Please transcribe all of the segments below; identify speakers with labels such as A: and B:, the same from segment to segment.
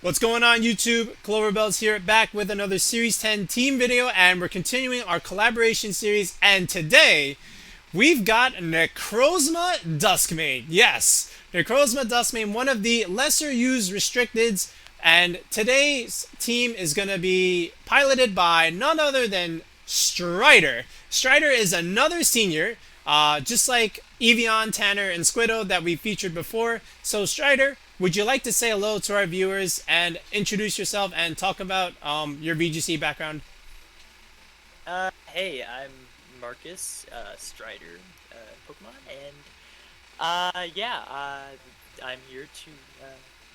A: What's going on YouTube? Cloverbells here, back with another Series 10 team video, and we're continuing our collaboration series, and today we've got Necrozma Duskmane. Yes, Necrozma Duskmane, one of the lesser used restricteds, and today's team is going to be piloted by none other than Striider. Striider is another senior, just like Evian, Tanner, and Squiddo that we featured before. So Striider, would you like to say hello to our viewers and introduce yourself and talk about your VGC background?
B: Hey, I'm Marcus, Strider, Pokemon, and I'm here to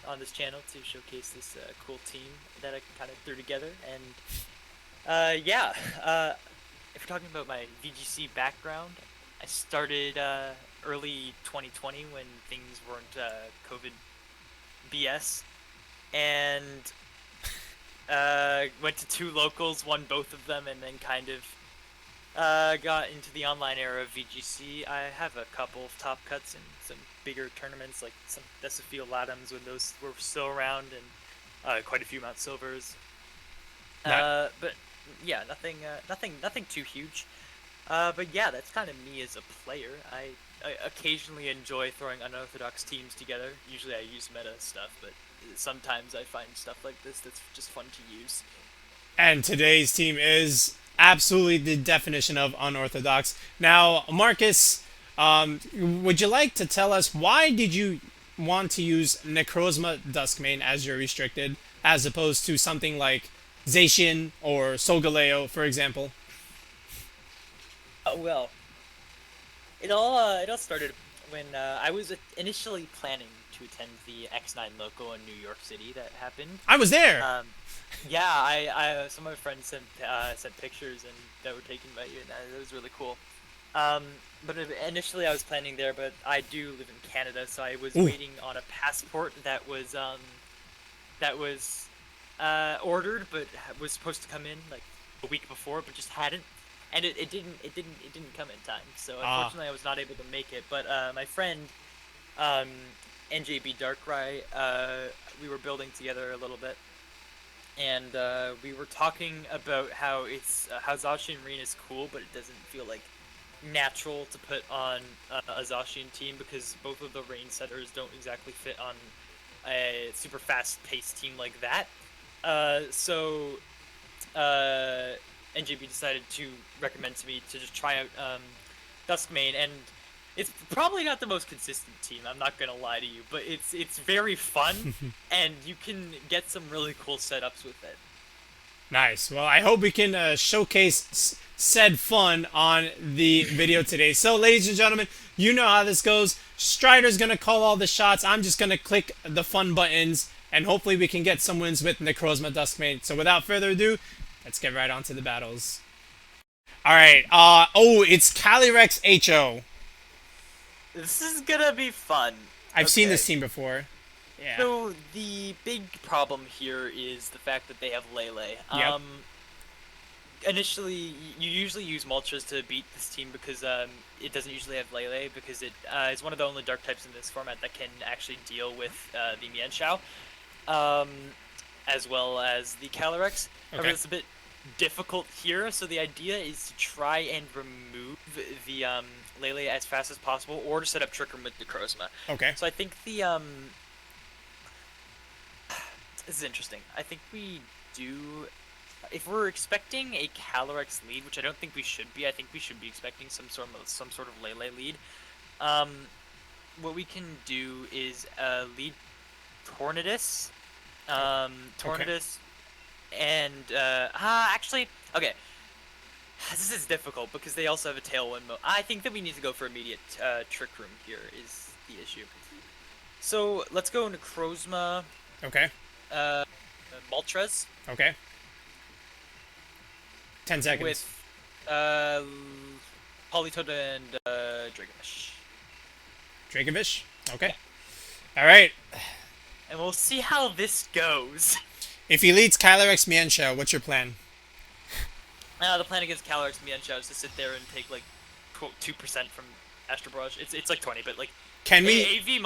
B: on this channel to showcase this cool team that I kind of threw together. And if you're talking about my VGC background, I started early 2020 when things weren't COVID BS, and went to two locals, won both of them, and then kind of got into the online era of VGC. I have a couple of top cuts in some bigger tournaments, like some Decifield Latums when those were still around, and quite a few Mount Silvers. But yeah, nothing too huge. But yeah, that's kind of me as a player. I occasionally enjoy throwing unorthodox teams together. Usually I use meta stuff, but sometimes I find stuff like this that's just fun to use.
A: And today's team is absolutely the definition of unorthodox. Now, Marcus, would you like to tell us why did you want to use Necrozma Duskmane as your restricted, as opposed to something like Zacian or Solgaleo, for example?
B: Well, it all started when I was initially planning to attend the X9 local in New York City that happened.
A: I was there.
B: Yeah, I some of my friends sent pictures and that were taken by you, and that was really cool. But initially I was planning there, but I do live in Canada, so I was waiting on a passport that was ordered, but was supposed to come in like a week before, but just hadn't. And it didn't come in time, so unfortunately I was not able to make it. But my friend, NJB Darkrai, we were building together a little bit, and we were talking about how how Zacian Rain is cool, but it doesn't feel like natural to put on a Zacian team because both of the Rain setters don't exactly fit on a super fast-paced team like that. So NJB decided to recommend to me to just try out Duskmane, and it's probably not the most consistent team, I'm not gonna lie to you, but it's very fun, and you can get some really cool setups with it.
A: Nice. Well, I hope we can showcase said fun on the video today. So, ladies and gentlemen, you know how this goes. Strider's going to call all the shots. I'm just going to click the fun buttons, and hopefully we can get some wins with Necrozma Duskmane. So, without further ado, let's get right on to the battles. Alright, it's Calyrex-HO.
B: This is gonna be fun.
A: I've seen this team before. Yeah.
B: So the big problem here is the fact that they have LeLe.
A: Yep.
B: Initially, you usually use Moltres to beat this team because it doesn't usually have LeLe, because it is one of the only dark types in this format that can actually deal with the Mienshao, as well as the Calyrex. However, it's a bit difficult here, so the idea is to try and remove the LeLe as fast as possible, or to set up Trick Room with Necrozma.
A: Okay.
B: So I think the this is interesting. I think we do, if we're expecting a Calyrex lead, which I don't think we should be. I think we should be expecting some sort of LeLe lead. What we can do is lead Tornadus, Tornadus, and actually, okay. This is difficult because they also have a Tailwind mode. I think that we need to go for immediate Trick Room here is the issue. So let's go Necrozma.
A: Okay.
B: Moltres.
A: Okay. 10 seconds.
B: With Politoed and Dracovish.
A: Dracovish? Okay. Yeah. Alright.
B: And we'll see how this goes.
A: If he leads Calyrex Mienshao, what's your plan?
B: The plan against Calyrex Mienshao is to sit there and take like 2% from Astro Barrage. It's like 20, but like
A: Can we?
B: AV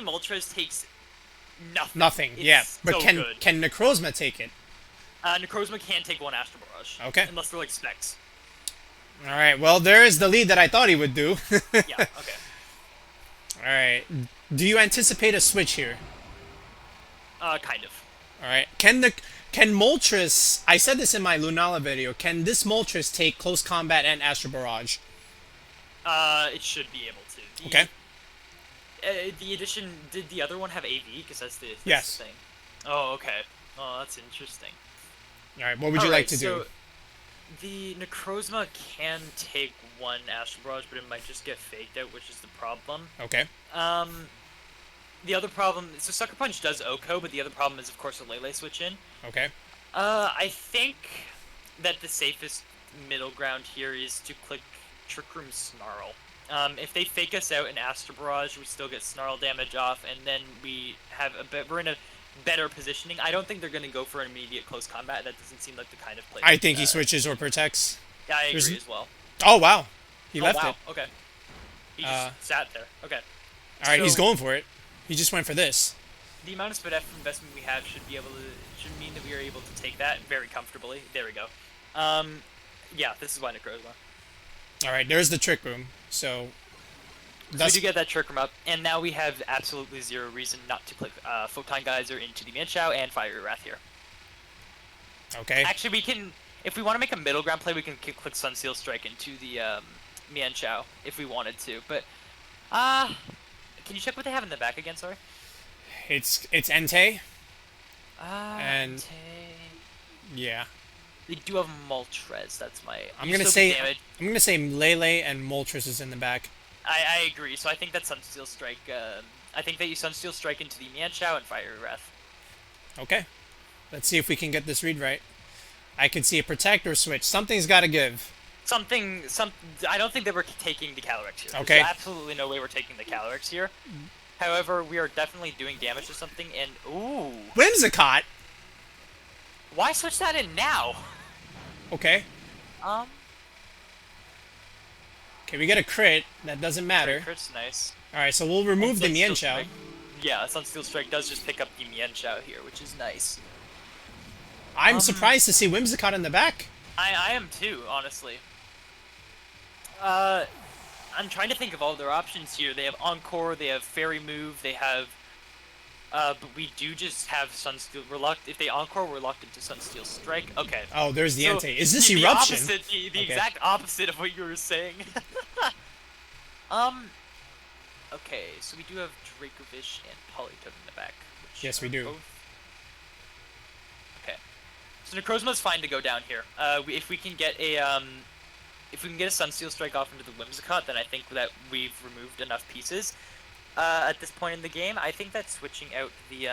B: Moltres takes Nothing.
A: Nothing.
B: It's
A: Yeah, but
B: so
A: can
B: good.
A: can Necrozma take it?
B: Necrozma can take one Astral Barrage.
A: Okay.
B: Unless they're like specs.
A: All right. Well, there is the lead that I thought he would do.
B: Yeah. Okay.
A: All right. Do you anticipate a switch here?
B: Kind of.
A: All right. Can Moltres? I said this in my Lunala video. Can this Moltres take close combat and Astral Barrage?
B: It should be able to.
A: Okay.
B: The edition, did the other one have AV? Because that's the
A: Yes.
B: thing. Oh, okay. Oh, that's interesting.
A: All right. What would you like to do?
B: So the Necrozma can take one Astral Barrage, but it might just get faked out, which is the problem.
A: Okay.
B: The other problem, so Sucker Punch does OHKO, but the other problem is, of course, the LeLe switch in.
A: Okay.
B: I think that the safest middle ground here is to click Trick Room Snarl. If they fake us out in Astral Barrage, we still get Snarl damage off, and then we have we're in a better positioning. I don't think they're going to go for an immediate close combat. That doesn't seem like the kind of play.
A: I think he switches or protects.
B: Yeah, I agree as well.
A: Oh wow, he left it.
B: Okay. He just sat there. Okay.
A: All right, he's going for it. He just went for this.
B: The amount of SPF investment we have should mean that we are able to take that very comfortably. There we go. Yeah, this is why Necrozma.
A: All right, there's the Trick Room. So
B: we do get that Trick Room up, and now we have absolutely zero reason not to click Photon Geyser into the Mienshao and Fiery Wrath here.
A: Okay.
B: Actually, we can, if we want to make a middle ground play, we can click Sunseal Strike into the Mienshao if we wanted to. But can you check what they have in the back again? Sorry.
A: It's Entei. And
B: Entei.
A: Yeah.
B: They do have Moltres. That's my.
A: I'm gonna say LeLe and Moltres is in the back.
B: I agree. So I think that Sunsteel Strike. I think that you Sunsteel Strike into the Mienshao and Fiery Wrath.
A: Okay. Let's see if we can get this read right. I could see a Protect or Switch. Something's got to give.
B: I don't think that we're taking the Calyrex here.
A: Okay.
B: There's absolutely no way we're taking the Calyrex here. However, we are definitely doing damage to something, and ooh.
A: Whimsicott.
B: Why switch that in now?
A: Okay. Okay, we get a crit. That doesn't matter.
B: Crit's nice.
A: All right, so we'll remove the Mienshao.
B: Yeah, Sunsteel Strike does just pick up the Mienshao here, which is nice.
A: I'm surprised to see Whimsicott in the back.
B: I am too, honestly. I'm trying to think of all their options here. They have Encore, they have Fairy Move, they have... but we do just have Sunsteel... If they Encore, we're locked into Sunsteel Strike. Okay.
A: Oh, there's the Entei. Is this
B: the
A: Eruption?
B: Opposite, the exact opposite of what you were saying. Okay, so we do have Dracovish and Politoed in the back.
A: Yes, we do.
B: Both... Okay. So Necrozma's fine to go down here. If we can get a Sunsteel Strike off into the Whimsicott, then I think that we've removed enough pieces. At this point in the game, I think that switching out the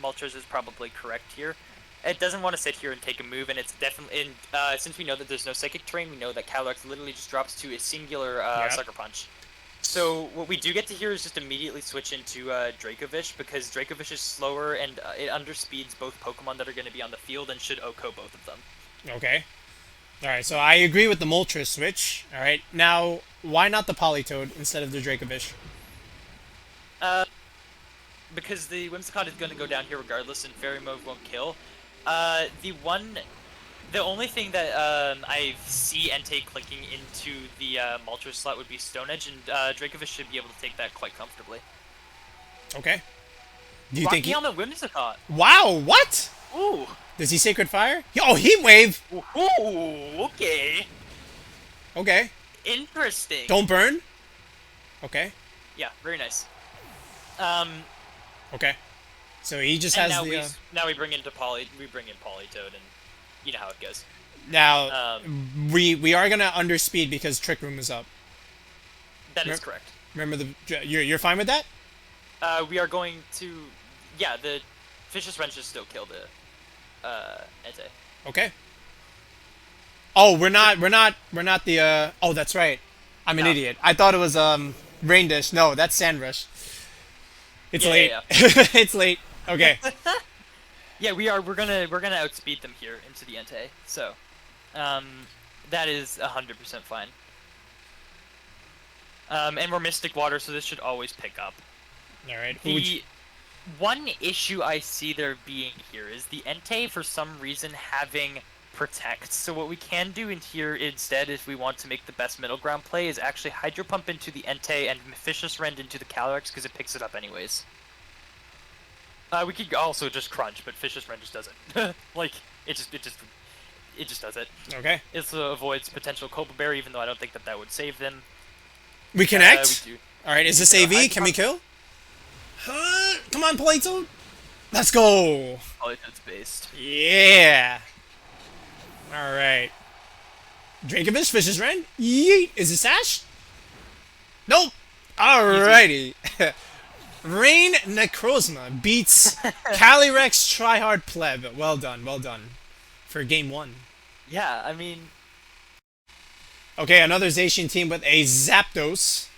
B: Moltres is probably correct here. It doesn't want to sit here and take a move, and it's definitely since we know that there's no Psychic Terrain, we know that Calyrex literally just drops to a singular Sucker Punch. So what we do get to here is just immediately switch into Dracovish, because Dracovish is slower and it underspeeds both Pokemon that are going to be on the field and should OHKO both of them.
A: Okay. Alright, so I agree with the Moltres switch. Alright, now, why not the Politoed instead of the Dracovish?
B: Because the Whimsicott is going to go down here regardless, and Fairy Move won't kill. The only thing that I see Entei clicking into the Moltres slot would be Stone Edge, and Dracovish should be able to take that quite comfortably.
A: Okay. Do you think
B: he on the Whimsicott?
A: Wow, what?
B: Ooh.
A: Does he Sacred Fire? Oh, Heat Wave!
B: Ooh, okay.
A: Okay.
B: Interesting.
A: Don't burn? Okay.
B: Yeah, very nice.
A: Okay. So he just has the...
B: Now we bring in Politoed, and you know how it goes.
A: Now, we are going to underspeed because Trick Room is up.
B: That is correct.
A: Remember, you're fine with that?
B: We are going to... Yeah, the Vicious Wrench just still kill the Entei.
A: Okay. Oh, we're not the... Oh, that's right. I'm an idiot. I thought it was Rain Dish. No, that's Sand Rush. It's late. Yeah. It's late. Okay.
B: Yeah, we're gonna outspeed them here into the Entei. So, that is 100% fine. And we're Mystic Water, so this should always pick up.
A: All right.
B: One issue I see there being here is the Entei for some reason having Protect. So what we can do in here instead, if we want to make the best middle ground play, is actually Hydro Pump into the Entei and Mephistus Rend into the Calyrex because it picks it up anyways. We could also just Crunch, but Fishious Rend just doesn't. Like, it just does it.
A: Okay.
B: It avoids potential Copa Bear, even though I don't think that would save them.
A: We connect?
B: We do.
A: Alright, is this AV? Can we kill? Come on, Politoed. Let's go.
B: Politoed's based.
A: Yeah. Alright. Dracovish, Fish's Rend. Yeet. Is it Sash? Nope. Alrighty. Rain Necrozma beats Calyrex Tryhard Pleb. Well done, well done. For game 1.
B: Yeah, I mean...
A: Okay, another Zacian team with a Zapdos.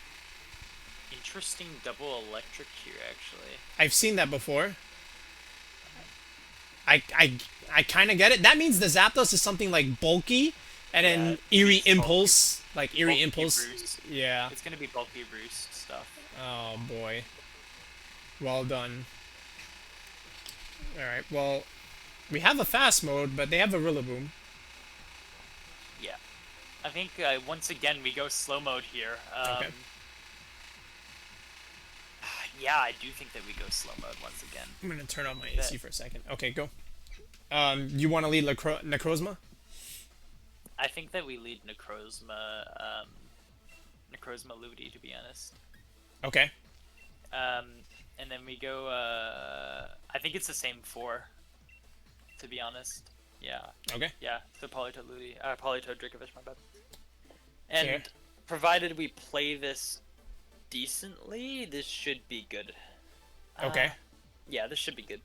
B: Interesting double electric here, actually.
A: I've seen that before. I kind of get it. That means the Zapdos is something like bulky, and then Eerie Impulse. Like Eerie Impulse.
B: Roost.
A: Yeah.
B: It's gonna be bulky Roost stuff.
A: Oh boy. Well done. Alright, well, we have a fast mode, but they have a Rillaboom.
B: Yeah. I think, once again, we go slow mode here.
A: Okay.
B: Yeah, I do think that we go slow mode once again.
A: I'm gonna turn on my AC for a second. Okay, go. You want to lead Necrozma?
B: I think that we lead Necrozma, Necrozma Ludi, to be honest.
A: Okay.
B: And then we go, I think it's the same 4, to be honest. Yeah.
A: Okay.
B: Yeah, the Politoed Ludi, Politoed Dracovish, my bad. And
A: Fair.
B: provided we play this decently, this should be good.
A: Okay.
B: Yeah, this should be good.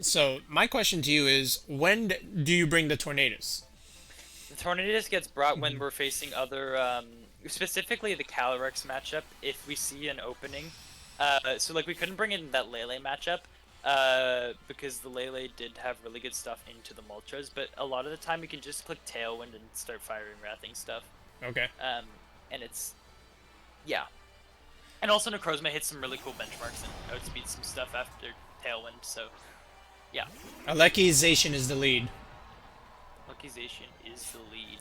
A: So, my question to you is, when do you bring the Tornadus?
B: The Tornadus gets brought when we're facing other, specifically the Calyrex matchup, if we see an opening. So, like, we couldn't bring in that LeLe matchup, because the LeLe did have really good stuff into the Moltres, but a lot of the time we can just click Tailwind and start firing Wrathing stuff.
A: Okay.
B: And it's... yeah. And also Necrozma hits some really cool benchmarks and outspeeds some stuff after Tailwind, so... yeah.
A: Aleki Zacian is the lead.
B: Lucky Zacian is the lead.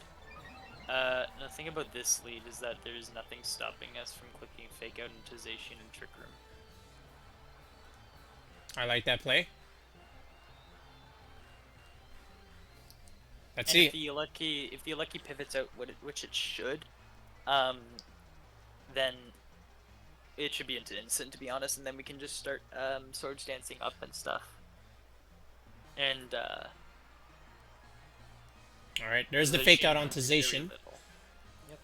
B: The thing about this lead is that there's nothing stopping us from clicking Fake Out into Zacian and Trick Room.
A: I like that play. Let's
B: And
A: see.
B: if the Lucky pivots out, which it should, then it should be into Instant, to be honest, and then we can just start Swords Dancing up and stuff. And
A: Alright, there's the fake out onto Zacian.
B: Yep.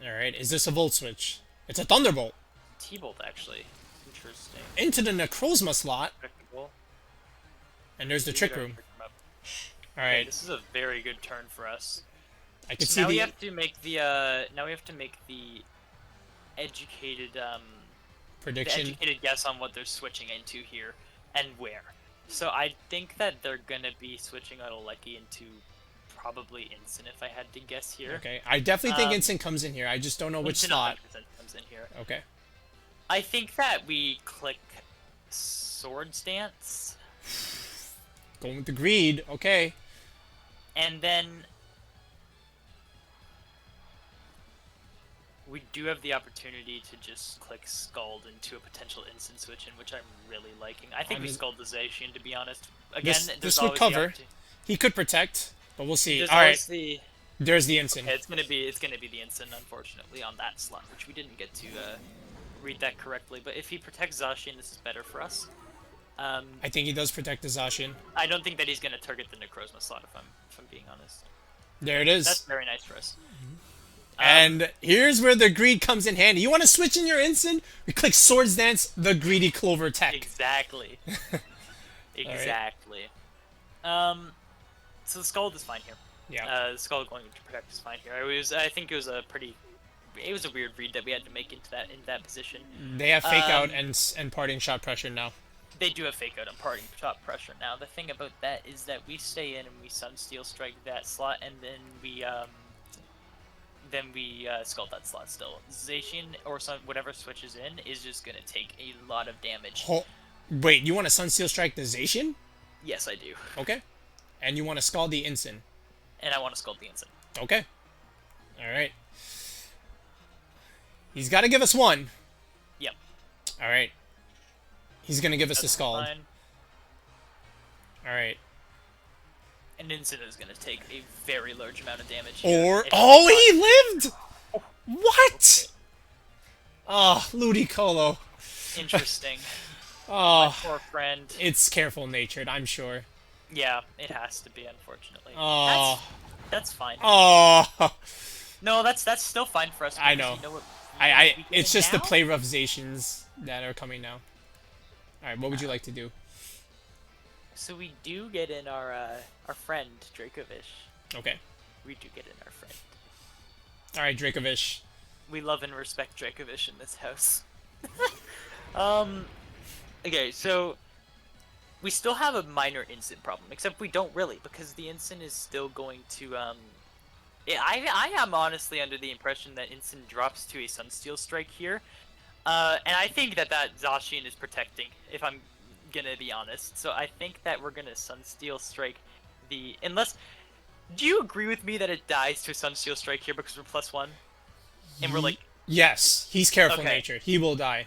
A: Alright, is this a Volt Switch? It's a Thunderbolt.
B: T-Bolt, actually. Interesting.
A: Into the Necrozma slot.
B: Predictable.
A: And there's the Trick Room.
B: Okay,
A: Alright,
B: this is a very good turn for us.
A: I can
B: So
A: see
B: now we
A: the...
B: have to make the educated
A: prediction.
B: guess on what they're switching into here and where. So I think that they're gonna be switching out Alecki into probably Instant if I had to guess here.
A: Okay, I definitely think Instant comes in here. I just don't know which
B: Instant
A: slot.
B: 100% comes in here.
A: Okay.
B: I think that we click Swords Dance,
A: Going with the greed. Okay.
B: and then we do have the opportunity to just click Scald into a potential instant switch in, which I'm really liking. I think we Scald the Zacian, to be honest. Again,
A: This would cover. He could protect, but we'll see. Alright, there's the Instant.
B: Okay, it's gonna be the instant, unfortunately, on that slot, which we didn't get to read that correctly. But if he protects Zacian, this is better for us.
A: I think he does protect the Zacian.
B: I don't think that he's gonna target the Necrozma slot, if I'm being honest.
A: There it is.
B: That's very nice for us.
A: And here's where the greed comes in handy. You want to switch in your Instant? We click Swords Dance, the Greedy Clover Tech.
B: Exactly. Exactly. So the Scald is fine here.
A: Yeah.
B: The Scald going to protect is fine here. I think it was a weird read that we had to make into that position.
A: They have Fake Out and Parting Shot Pressure now.
B: They do have Fake Out and Parting Shot Pressure now. The thing about that is that we stay in and we Sunsteel Strike that slot, and then we Scald that slot still. Zacian or whatever switches in is just gonna take a lot of damage.
A: Wait, you want to Sunsteel Strike the Zacian?
B: Yes, I do.
A: Okay. And you want to Scald the Incin?
B: And I want to Scald the Incin.
A: Okay. Alright. He's got to give us one.
B: Yep.
A: Alright. He's going to give us
B: That's
A: the Scald.
B: fine. Alright. And Incin is going to take a very large amount of damage here.
A: Or... Oh, he lived! What? Oh, Ludicolo.
B: Interesting.
A: Oh,
B: My poor friend.
A: it's careful natured, I'm sure.
B: Yeah, it has to be, unfortunately.
A: Oh.
B: That's fine.
A: Oh.
B: No, that's still fine for us.
A: I know.
B: You know what,
A: it's just
B: now?
A: the play rough Zacians that are coming now. Alright, what would you like to do?
B: So we do get in our friend, Dracovish.
A: Okay.
B: We do get in our friend.
A: Alright, Dracovish.
B: We love and respect Dracovish in this house. Okay, so we still have a minor Incin problem, except we don't really, because the Incin is still going to I am honestly under the impression that Incin drops to a Sunsteel Strike here, and I think that Zacian is protecting, if I'm gonna be honest. So I think that we're gonna Sunsteel Strike the unless. Do you agree with me that it dies to a Sunsteel Strike here because we're +1, and we're like.
A: Yes, he's careful
B: Okay.
A: natured. He will die.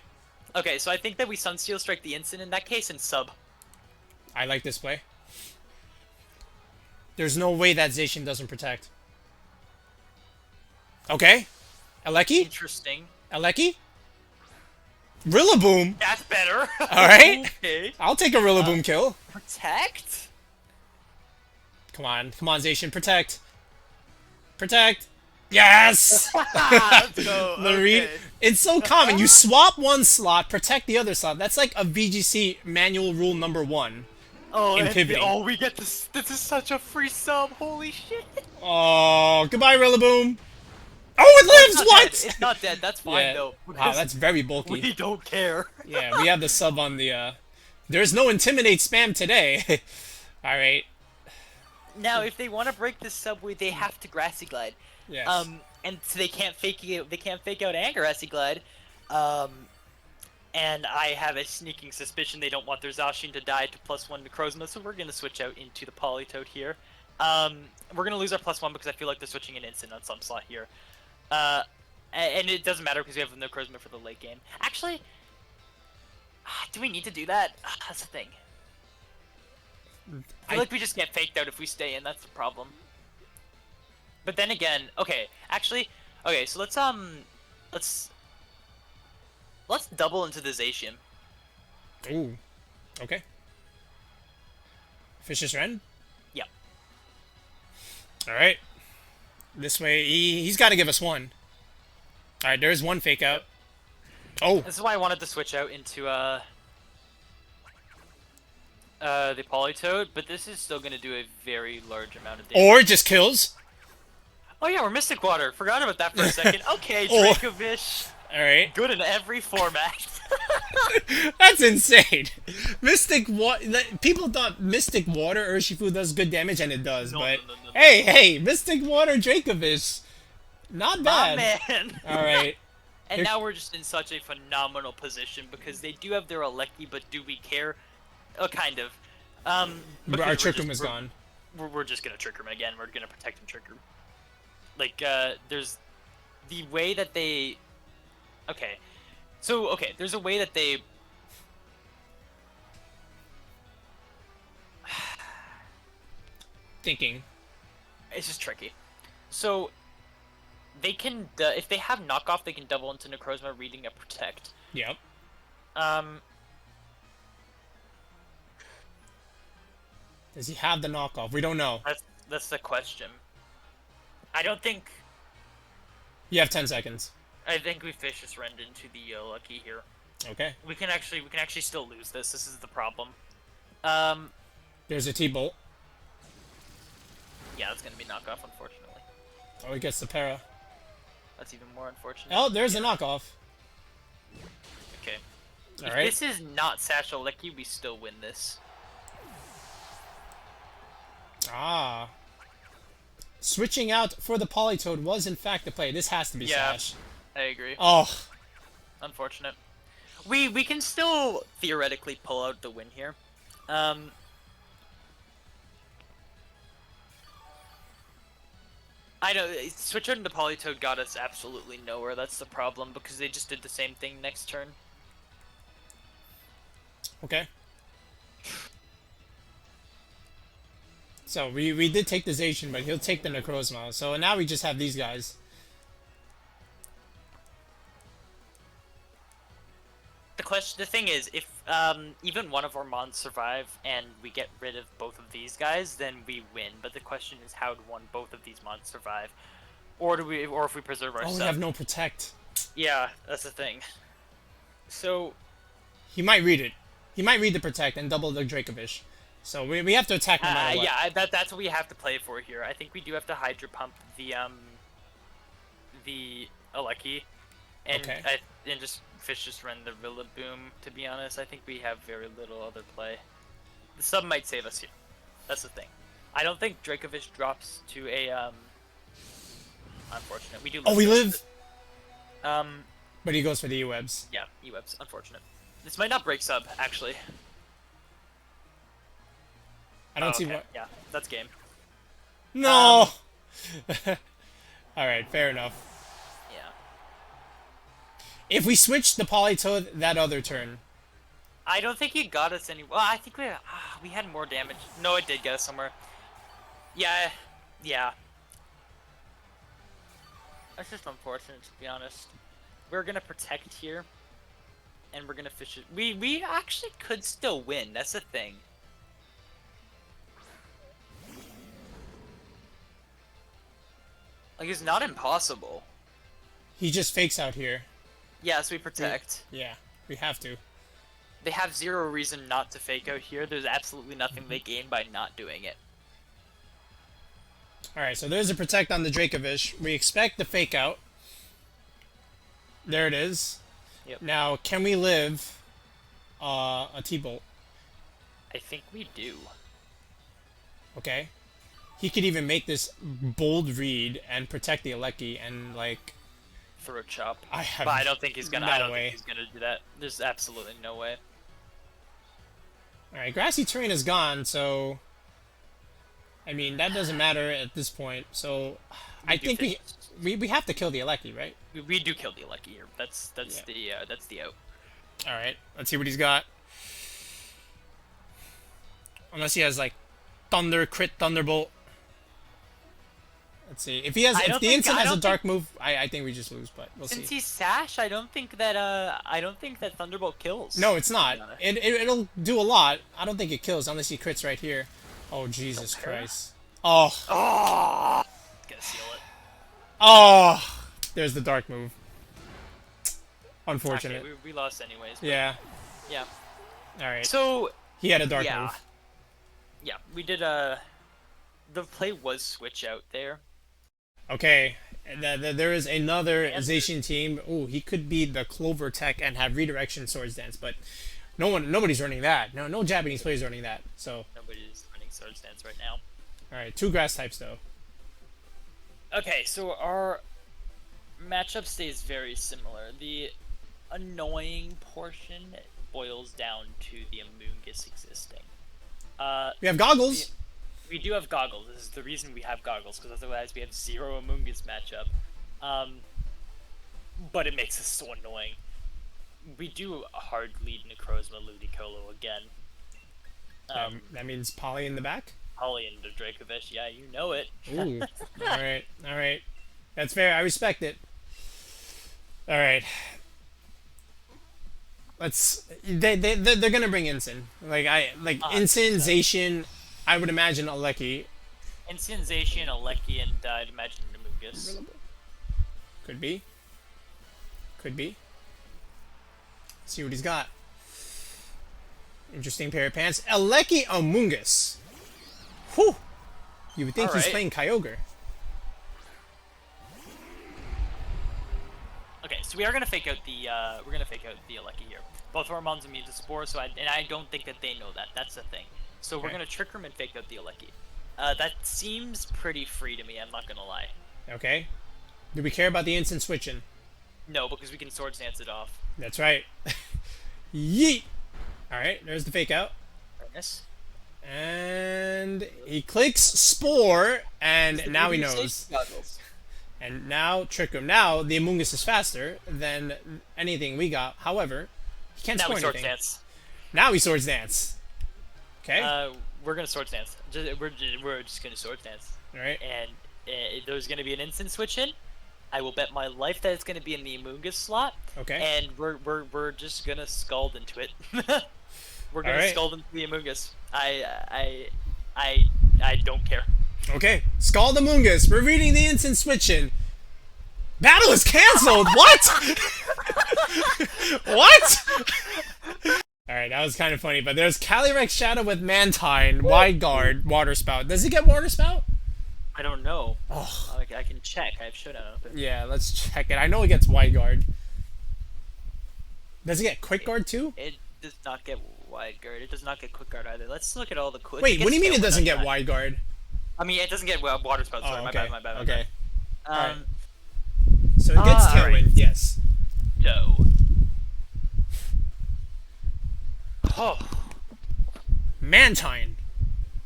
B: Okay, so I think that we Sunsteel Strike the Incin in that case and sub.
A: I like this play. There's no way that Zacian doesn't protect. Okay. Aleki?
B: Interesting.
A: Aleki? Rillaboom!
B: That's better.
A: Alright.
B: Okay.
A: I'll take a Rillaboom kill.
B: Protect?
A: Come on, Zacian, protect. Protect. Yes!
B: Let's go.
A: The read.
B: Okay.
A: It's so common. You swap one slot, protect the other slot. That's like a VGC manual rule number 1.
B: Oh,
A: in
B: and
A: pivoting.
B: oh, we get this. This is such a free sub. Holy shit.
A: Oh, goodbye, Rillaboom. Oh, it lives!
B: It's not
A: What?
B: dead. It's not dead. That's fine,
A: Yeah.
B: though.
A: Wow,
B: because
A: that's very bulky.
B: We don't care.
A: Yeah, we have the sub on the, There's no Intimidate spam today. Alright.
B: Now, if they want to break this subway, they have to Grassy Glide.
A: Yes.
B: And so they can't fake it. They can't fake out and Grassy Glide. And I have a sneaking suspicion they don't want their Zacian to die to +1 Necrozma, so we're gonna switch out into the Politoed here. We're gonna lose our +1 because I feel like they're switching an Incin on some slot here. And it doesn't matter because we have the Necrozma for the late game. Actually, do we need to do that? That's the thing. I feel like we just get faked out if we stay in. That's the problem. But then again, okay, actually, okay, so let's double into the Zacian.
A: Ooh. Okay. Vicious Ren?
B: Yep.
A: Alright. This way, he's got to give us one. Alright, there's one fake out. Oh.
B: This is why I wanted to switch out into the Politoed, but this is still gonna do a very large amount of damage.
A: Or it just kills.
B: Oh yeah, we're Mystic Water. Forgot about that for a second. Okay,
A: Or-
B: Dracovish.
A: Alright.
B: Good in every format.
A: That's insane. Mystic Water. People thought Mystic Water Urshifu does good damage, and it does,
B: No,
A: but
B: no.
A: hey, Mystic Water Dracovish. Not
B: My
A: bad.
B: man.
A: Alright.
B: And now we're just in such a phenomenal position because they do have their Aleki, but do we care? Oh, kind of. Because
A: Our Trick Room is gone.
B: We're just gonna Trick Room again. We're gonna protect and Trick Room. Like, there's the way that they. Okay, so there's a way that they.
A: Thinking.
B: It's just tricky. So they can, if they have knockoff, they can double into Necrozma, reading a protect.
A: Yep. Does he have the knockoff? We don't know.
B: That's the question. I don't think.
A: You have 10 seconds.
B: I think we Vicious Rend into the Lucky here.
A: Okay.
B: We can actually still lose this. This is the problem.
A: There's a T-Bolt.
B: Yeah, that's gonna be knockoff, unfortunately.
A: Oh, he gets the para.
B: That's even more unfortunate.
A: Oh, there's a knockoff.
B: Okay. If
A: Alright.
B: this is not Satchel Lucky, we still win this.
A: Ah. Switching out for the Politoed was in fact the play. This has to be
B: Yeah.
A: Sash.
B: I agree.
A: Oh.
B: Unfortunate. We can still theoretically pull out the win here. I know, switch out into Politoed got us absolutely nowhere. That's the problem, because they just did the same thing next turn.
A: Okay. So we did take the Zacian, but he'll take the Necrozma. So now we just have these guys.
B: The thing is, if even one of our mons survive and we get rid of both of these guys, then we win. But the question is, how do both of these mons survive, or if we preserve our
A: Oh,
B: stuff?
A: we have no protect.
B: Yeah, that's the thing. So
A: he might read it. He might read the protect and double the Dracovish. So we have to attack no matter what.
B: Yeah, that's what we have to play for here. I think we do have to Hydro Pump the Aleki, and
A: Okay.
B: and just run the Rillaboom. To be honest, I think we have very little other play. The sub might save us here. That's the thing. I don't think Dracovish drops to a unfortunate. We do.
A: Oh, we live.
B: Um,
A: But he goes for the E-Webs.
B: yeah, E-Webs. Unfortunate. This might not break sub actually.
A: I don't see
B: okay.
A: what.
B: Yeah, that's game.
A: No. All right, fair enough.
B: Yeah.
A: If we switch the Politoed that other turn,
B: I don't think he got us any. Well, I think we had more damage. No, it did get us somewhere. Yeah, yeah. That's just unfortunate, to be honest. We're gonna protect here, and we're gonna fish it. We actually could still win. That's the thing. Like, it's not impossible.
A: he just fakes out here.
B: Yes, we protect.
A: Yeah, we have to.
B: They have zero reason not to fake out here. There's absolutely nothing they gain by not doing it.
A: All right, so there's a protect on the Dracovish. We expect the fake out. There it is.
B: Yep.
A: Now, can we live a T-Bolt?
B: I think we do.
A: Okay. He could even make this bold read and protect the Aleki and like.
B: Throw a chop.
A: I have.
B: But I don't think he's gonna.
A: no
B: I don't
A: way.
B: think he's gonna do that. There's absolutely no way.
A: All right, grassy terrain is gone, so. I mean that doesn't matter at this point. So, I think we have to kill the Aleki, right?
B: We do kill the Lucky here. That's
A: Yeah.
B: the out.
A: All right, let's see what he's got. Unless he has like Thunder, Crit, Thunderbolt. Let's see. If he has, if the Incin has a dark move, I think we just lose. But we'll see.
B: Since he's Sash, I don't think that Thunderbolt kills.
A: No, it's not. It'll do a lot. I don't think it kills unless he crits right here. Oh Jesus Christ! Oh.
B: Oh, gonna seal it.
A: Oh, there's the dark move. Unfortunate.
B: Okay, we lost anyways. But
A: Yeah.
B: yeah.
A: All right.
B: So
A: He had a dark
B: yeah,
A: move.
B: yeah, we did the play was switch out there.
A: Okay. There is another Zacian team. Ooh, he could be the Clover Tech and have redirection Swords Dance, but nobody's running that. No Japanese players running that. So.
B: Nobody's running Swords Dance right now.
A: All right, 2 grass types though.
B: Okay, so our matchup stays very similar. The annoying portion boils down to the Amoongus existing.
A: We have goggles.
B: We do have goggles. This is the reason we have goggles, because otherwise we have 0 Amoongus matchup. But it makes us so annoying. We do a hard lead Necrozma Ludicolo again.
A: That means Polly in the back.
B: Holly into Dracovish, yeah, you know it.
A: Ooh. All right. That's fair. I respect it. All right. Let's. They're gonna bring Incin. Incin, Zacian. I would imagine Aleki.
B: Incin, Zacian, Aleki, and I'd imagine Amoongus.
A: Could be. See what he's got. Interesting pair of pants. Aleki Amoongus. Whew. You would think he's playing Kyogre.
B: Okay, so we are gonna fake out the Aleki here. Both of our mons immune to Spore, so I don't think that they know that. That's the thing. So we're gonna trick them and fake out the Aleki. That seems pretty free to me. I'm not gonna lie.
A: Okay. Do we care about the instant switching?
B: No, because we can Swords Dance it off.
A: That's right. Yeet. All right, there's the fake out.
B: Yes.
A: And he clicks Spore, and now he knows. And now Trick Room. Now the Amoongus is faster than anything we got. However, he can't
B: Now
A: score
B: we Swords
A: anything.
B: Dance.
A: Now he Swords Dance. Okay.
B: We're gonna Swords Dance. We're just gonna Swords Dance.
A: All right.
B: And there's gonna be an instant switch in. I will bet my life that it's gonna be in the Amoongus slot.
A: Okay.
B: And we're just gonna Scald into it. We're gonna Scald into the Amoongus. I don't care.
A: Okay. Scald Amoongus. We're reading the instant switch in. Battle is cancelled. What? What? Alright, that was kind of funny, but there's Calyrex Shadow with Mantine, Wide Guard, Water Spout. Does he get Water Spout?
B: I don't know.
A: Oh.
B: I can check. I have Showdown open.
A: Yeah, let's check it. I know it gets Wide Guard. Does it get Quick Guard too?
B: It does not get Wide Guard. It does not get Quick Guard either. Let's look at all the quick.
A: Wait, what do you mean it doesn't get Wide Guard?
B: I mean, it doesn't get Water Spout. Sorry,
A: Oh,
B: my
A: okay.
B: bad, my bad.
A: Okay.
B: Alright.
A: So it gets Tailwind, yes.
B: So. Oh.
A: Mantine.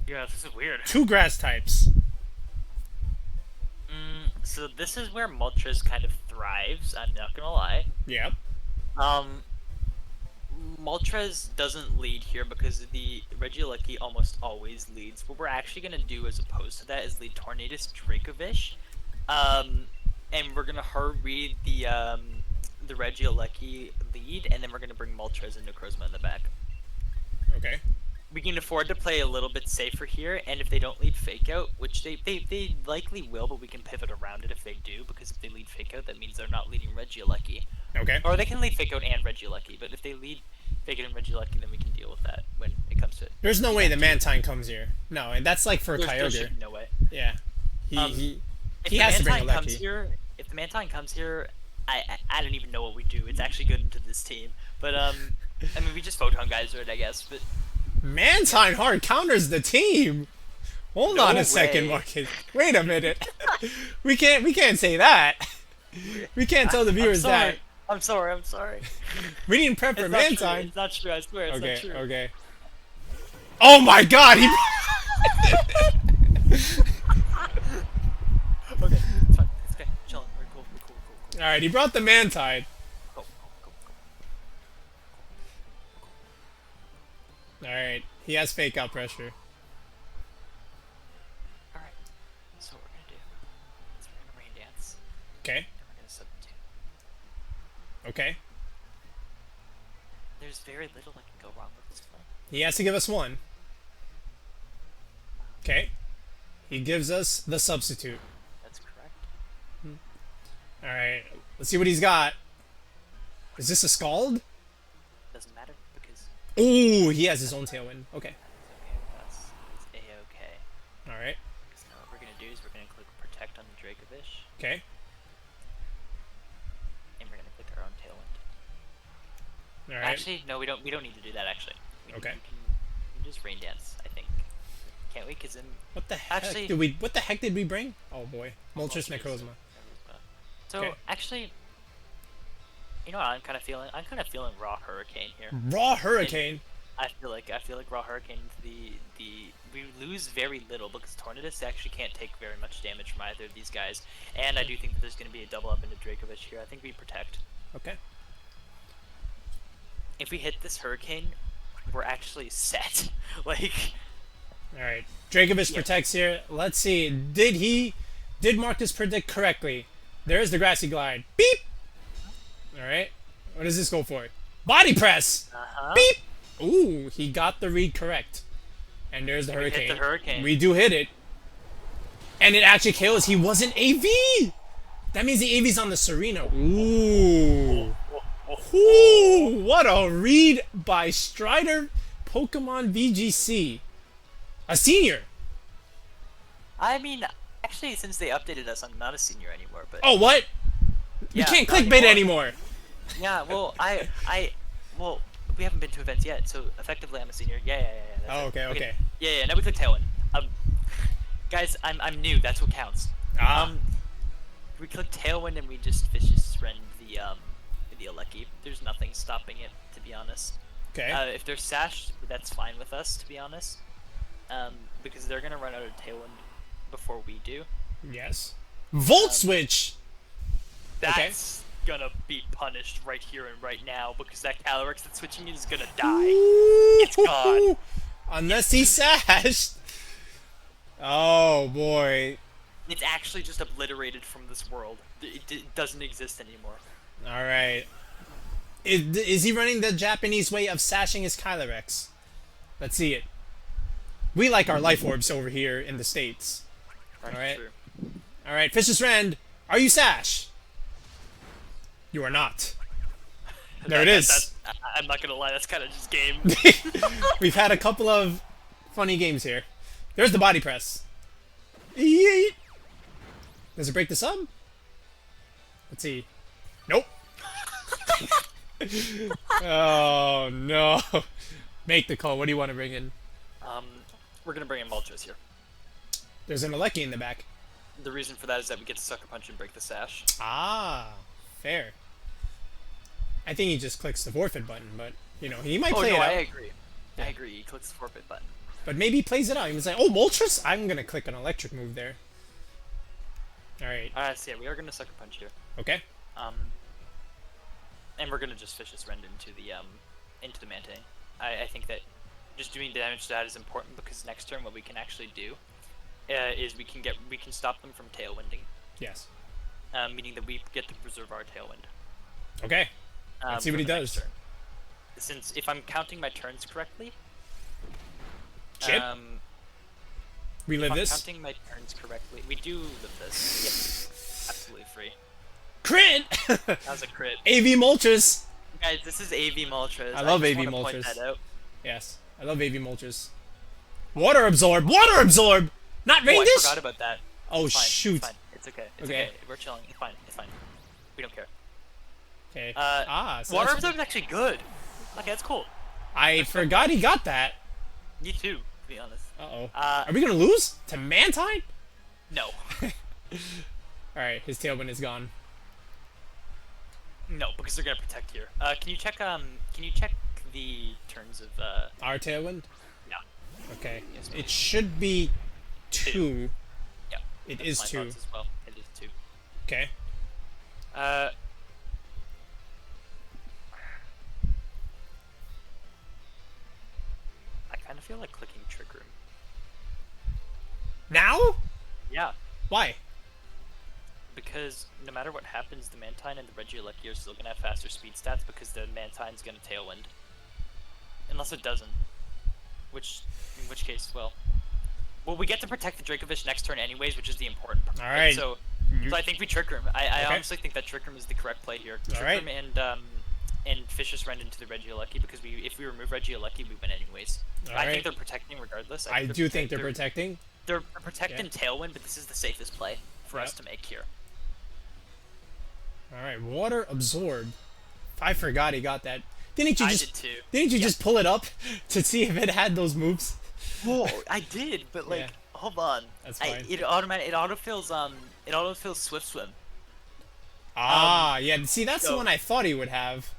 B: Yeah, this is weird.
A: 2 grass types.
B: So this is where Moltres kind of thrives, I'm not gonna lie.
A: Yep.
B: Moltres doesn't lead here because the Regieleki almost always leads. What we're actually gonna do as opposed to that is lead Tornadus Dracovish. And we're gonna hard read the Regieleki lead, and then we're gonna bring Moltres and Necrozma in the back.
A: Okay.
B: We can afford to play a little bit safer here, and if they don't lead Fake Out, which they likely will, but we can pivot around it if they do, because if they lead Fake Out, that means they're not leading Regieleki.
A: Okay.
B: Or they can lead Fake Out and Regieleki, but if they lead Fake Out and Regieleki, then we can deal with that when it comes to it.
A: There's no way the Mantine comes here. No, and that's like for
B: There
A: Kyogre.
B: should be no way.
A: Yeah.
B: If
A: He
B: the
A: has to bring a
B: Mantine comes
A: Lucky.
B: here, if the Mantine comes here, I don't even know what we do. It's actually good into this team. But, I mean, we just Photon Geyser it, I guess, but...
A: Mantine hard counters the team. Hold on a second,
B: way.
A: Marcus. Wait a minute. we can't say that. We can't tell the viewers that.
B: I'm sorry.
A: We didn't prep for
B: It's not true.
A: Mantine.
B: It's not true, I swear, it's not true.
A: Okay. Oh my God! He.
B: Okay, it's fine. It's okay. Chilling. We're cool.
A: All right, he brought the Mantine.
B: Go.
A: All right, he has fake out pressure.
B: Alright. So what we're gonna do is we're gonna Rain Dance,
A: Okay.
B: and we're gonna Substitute.
A: Okay.
B: There's very little that can go wrong with this play.
A: He has to give us one. Okay. He gives us the substitute.
B: That's correct.
A: All right. Let's see what he's got. Is this a Scald?
B: Doesn't matter because
A: Ooh, he has his own Tailwind. Okay.
B: it's A-okay.
A: All right.
B: So now what we're gonna do is we're gonna click Protect on the Dracovish,
A: Okay.
B: and we're gonna click our own Tailwind.
A: All right.
B: Actually, no, we don't need to do that. Actually,
A: Okay.
B: We can just Rain Dance. I think. Can't we? Cause then
A: What the heck
B: Actually-
A: did we? What the heck did we bring? Oh boy, Moltres Necrozma.
B: So
A: Okay.
B: actually, you know what I'm kind of feeling? I'm kind of feeling Raw Hurricane here.
A: Raw Hurricane.
B: I feel like Raw Hurricane. We lose very little because Tornadus actually can't take very much damage from either of these guys, and I do think that there's going to be a double up into Dracovish here. I think we protect.
A: Okay.
B: If we hit this Hurricane, we're actually set. Like.
A: All right. Dracovish
B: Yeah.
A: protects here. Let's see. Did Marcus predict correctly? There's the Grassy Glide. Beep. All right. What does this go for? Body press. Beep. Ooh, he got the read correct. And there's the
B: We hit
A: Hurricane.
B: the Hurricane.
A: We do hit it. And it actually kills. He wasn't AV. That means the AV's on the Tsareena. Ooh. Ooh, what a read by Striider Pokemon VGC. A senior.
B: I mean, actually, since they updated us, I'm not a senior anymore. But
A: Oh, what?
B: yeah,
A: You can't
B: not
A: clickbait anymore.
B: Yeah, well, well, we haven't been to events yet, so effectively I'm a senior. Yeah. That's
A: Oh,
B: it.
A: okay, okay.
B: Yeah. Now we click Tailwind. Guys, I'm new. That's what counts.
A: Ah.
B: We click Tailwind and we just vicious rend the Regieleki. There's nothing stopping it, to be honest.
A: Okay.
B: If they're Sash, that's fine with us, to be honest. Because they're gonna run out of Tailwind before we do.
A: Yes. Volt Switch!
B: That's gonna be punished right here and right now, because that Calyrex that's switching is gonna die. It's gone.
A: Unless he sashed. Oh boy.
B: It's actually just obliterated from this world. It doesn't exist anymore.
A: Alright. Is he running the Japanese way of sashing his Calyrex? Let's see it. We like our Life Orbs over here in the States. Alright. Alright, Fish's Friend, are you Sash? You are not. There it is.
B: I'm not gonna lie, that's kind of just game.
A: We've had a couple of funny games here. There's the body press. Yeet. Does it break the sub? Let's see. Nope. Oh no. Make the call. What do you want to bring in?
B: We're gonna bring in Moltres here.
A: There's an Regieleki in the back.
B: The reason for that is that we get to Sucker Punch and break the Sash.
A: Ah, fair. I think he just clicks the forfeit button, but you know, he might play it out.
B: I agree. I agree. He clicks the forfeit button.
A: But maybe he plays it out. He was like, "Oh, Moltres, I'm gonna click an electric move there." All right.
B: So yeah, we are gonna Sucker Punch here.
A: Okay.
B: And we're gonna just Vicious Rend into the Mantine. I think that just doing damage to that is important, because next turn what we can actually do is we can stop them from Tailwinding.
A: Yes.
B: Meaning that we get to preserve our Tailwind.
A: Okay. Let's see what he does.
B: Since if I'm counting my turns correctly,
A: Chip. We live this.
B: If I'm counting my turns correctly, we do live this. Yep. Absolutely free.
A: Crit.
B: That was a crit.
A: AV Moltres.
B: Guys, this is AV Moltres.
A: I love AV
B: Moltres.
A: Moltres.
B: Point that out.
A: Yes, I love AV Moltres. Water Absorb. Water Absorb. Not Rain Dish.
B: I forgot about that.
A: Oh
B: it's fine.
A: shoot.
B: It's fine. It's okay. It's okay. We're chilling. It's fine. It's fine. We don't care.
A: Okay. So
B: Water Absorb is actually good. Okay, that's cool.
A: I forgot he got that.
B: Me too, to be honest.
A: Uh-oh. Are we gonna lose to Mantine?
B: No.
A: Alright, his Tailwind is gone.
B: No, because they're gonna protect here. Can you check the turns of
A: Our Tailwind?
B: Yeah.
A: Okay.
B: Yes,
A: it should be 2.
B: Yeah.
A: It is 2.
B: As well. It is 2.
A: Okay.
B: I kind of feel like clicking Trick Room.
A: Now?
B: Yeah.
A: Why?
B: Because no matter what happens, the Mantine and the Regieleki are still gonna have faster speed stats, because the Mantine's gonna Tailwind. Unless it doesn't. In which case, well, we get to protect the Dracovish next turn anyways, which is the important part.
A: All right.
B: So I think we Trick Room. I honestly think that Trick Room is the correct play here. Trick Room and Vicious Rend into the Regieleki, because if we remove Regieleki, we win anyways. I think they're protecting regardless.
A: I do think they're protecting.
B: They're protecting Tailwind, but this is the safest play for us to make here.
A: Alright, Water Absorb. I forgot he got that. Didn't you just pull it up to see if it had those moves?
B: Whoa, I did, but like, hold on.
A: That's fine.
B: It autofills Swift Swim.
A: Yeah. See, that's the one I thought he would have,